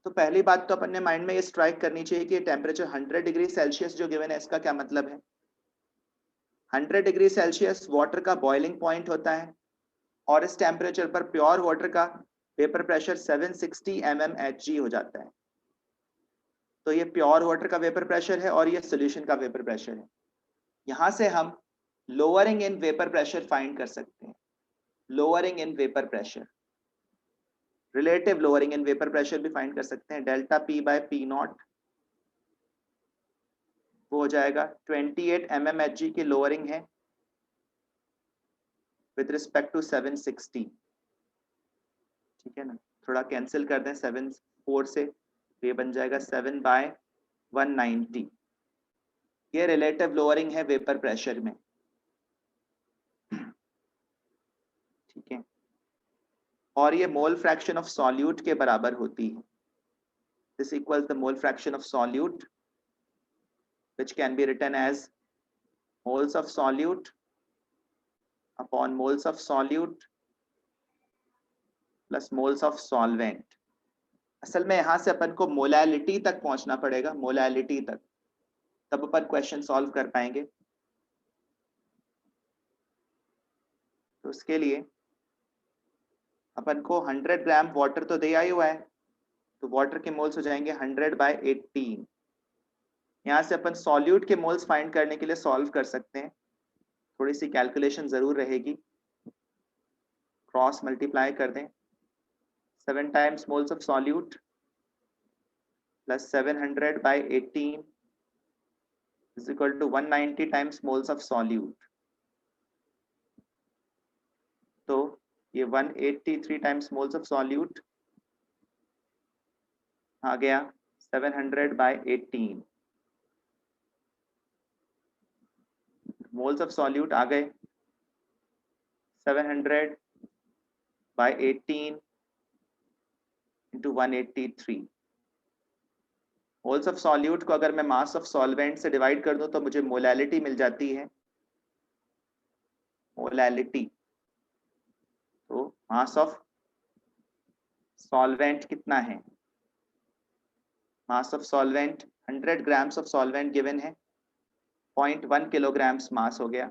S1: तो पहली बात तो अपन ने माइंड में ये स्ट्राइक करनी चाहिए कि टेम्परेचर 100 डिग्री सेल्सियस जो गिवन है इसका क्या मतलब है। 100 डिग्री सेल्सियस वाटर का बॉइलिंग पॉइंट होता है और इस टेम्परेचर पर प्योर वाटर का वेपर प्रेशर 760 mmHg हो जाता है। तो ये प्योर वाटर का वेपर प्रेशर है और ये सॉल्यूशन का वेपर प्रेशर है। यहां से हम lowering in vapour pressure find कर सकते हैं। Lowering in vapour pressure, relative lowering in vapour pressure भी फाइंड कर सकते हैं। Delta P by P naught वो हो जाएगा 28 mmHg की लोअरिंग है विद रिस्पेक्ट टू 760, ठीक है ना। थोड़ा कैंसिल कर दें 7 4 से, तो ये बन जाएगा 7 बाय 190। ये रिलेटिव लोअरिंग है वेपर प्रेशर में, ठीक है। और ये मोल फ्रैक्शन ऑफ सॉल्यूट के बराबर होती है। This equals the mole fraction of solute which can be written as moles of solute upon moles of solute plus moles of solvent। असल में यहां से अपन को मोलैलिटी तक पहुंचना पड़ेगा, मोलैलिटी तक, तब अपन क्वेश्चन सॉल्व कर पाएंगे। तो उसके लिए अपन को 100 ग्राम वाटर तो दिया ही हुआ है, तो वाटर के मोल्स हो जाएंगे 100 बाय 18। यहाँ से अपन सॉल्यूट के मोल्स फाइंड करने के लिए सॉल्व कर सकते हैं। थोड़ी सी कैलकुलेशन जरूर रहेगी, क्रॉस मल्टीप्लाई कर दें। 7 times moles of solute plus 700 by 18 is equal to 190 times moles of solute. तो ये 183 टाइम्स मोल्स ऑफ सॉल्यूट आ गया 700 बाय 18। मोल्स ऑफ सॉल्यूट आ गए 700 by 18 into 183। Moles of solute को अगर मैं मास ऑफ सॉल्वेंट से डिवाइड कर दूं तो मुझे मोलैलिटी मिल जाती है। मोलैलिटी, तो मास ऑफ सॉल्वेंट कितना है? मास of solvent 100 grams of solvent given है, 0.1 किलोग्राम्स मास हो गया।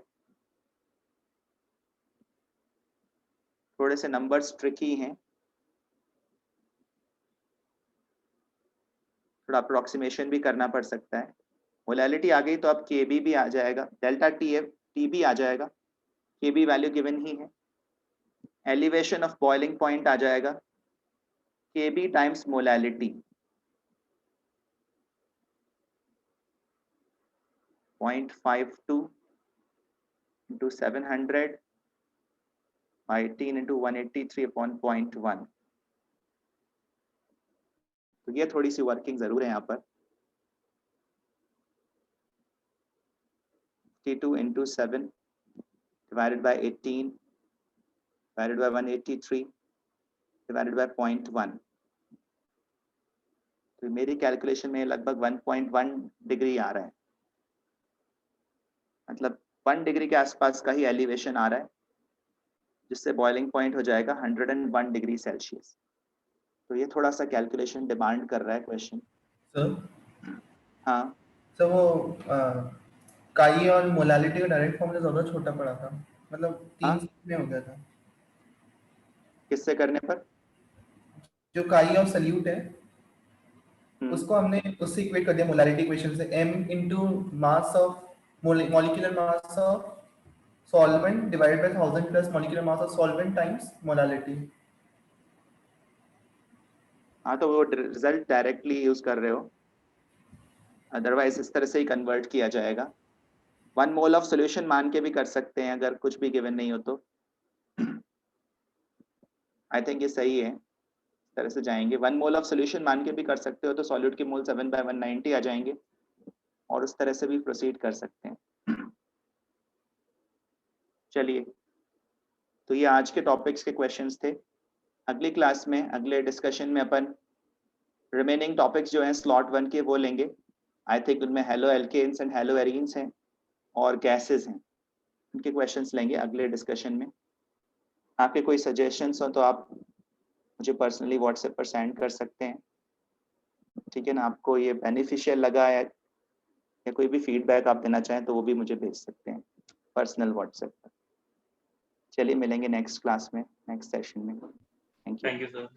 S1: थोड़े से नंबर्स ट्रिकी हैं, थोड़ा अप्रोक्सीमेशन भी करना पड़ सकता है। मोलैलिटी आ गई तो अब Kb भी आ जाएगा, डेल्टा Tb आ जाएगा, Kb वैल्यू गिवन ही है। एलिवेशन ऑफ बॉइलिंग पॉइंट आ जाएगा Kb times molality, 0.52 into 700 by 18 into 183 upon 0.1। तो ये थोड़ी सी वर्किंग जरूर है यहाँ पर। 52 into 7 divided by 18 divided by 183 divided by 0.1। तो मेरी कैलकुलेशन में लगभग 1.1 डिग्री आ रहा है, मतलब 1 डिग्री के आसपास का ही एलिवेशन आ रहा है, जिससे बॉइलिंग पॉइंट हो जाएगा 101 डिग्री सेल्सियस। तो ये थोड़ा सा कैलकुलेशन डिमांड कर रहा है क्वेश्चन।
S4: सर
S1: हाँ
S4: सर वो काई और मोलालिटी का डायरेक्ट फॉर्मूला ज्यादा छोटा पड़ा था, मतलब 3
S1: हाँ?
S4: स्टेप में हो गया था।
S1: किससे करने पर?
S4: जो काई और सल्यूट है
S1: हम्म,
S4: उसको हमने उससे इक्वेट कर दिया मोलालिटी इक्वेशन से, m into mass of molecular mass of solvent divided by 1000 plus molecular mass of solvent times molality.
S1: हाँ तो वो रिजल्ट डायरेक्टली यूज कर रहे हो, अदरवाइज इस तरह से ही कन्वर्ट किया जाएगा। 1 मोल ऑफ सोल्यूशन मान के भी कर सकते हैं अगर कुछ भी गिवन नहीं हो तो। आई थिंक ये सही है, इस तरह से जाएंगे। 1 मोल ऑफ सोल्यूशन मान के भी कर सकते हो तो सॉल्यूट के मोल 7 बाय 190 आ जाएंगे, और उस तरह से भी प्रोसीड कर सकते हैं। चलिए, तो ये आज के टॉपिक्स के क्वेश्चंस थे। अगली क्लास में, अगले डिस्कशन में अपन रिमेनिंग टॉपिक्स जो हैं स्लॉट 1 के वो लेंगे। आई थिंक उनमें halo alkanes and halo arenes हैं और गैसेस हैं, उनके क्वेश्चंस लेंगे अगले डिस्कशन में। आपके कोई सजेशंस हो तो आप मुझे पर्सनली व्हाट्सएप पर सेंड कर सकते हैं, ठीक है ना। आपको ये बेनिफिशियल लगा है या कोई भी फीडबैक आप देना चाहें तो वो भी मुझे भेज सकते हैं पर्सनल व्हाट्सएप पर। चलिए मिलेंगे नेक्स्ट क्लास में, नेक्स्ट सेशन में। Thank you.
S2: Thank you sir.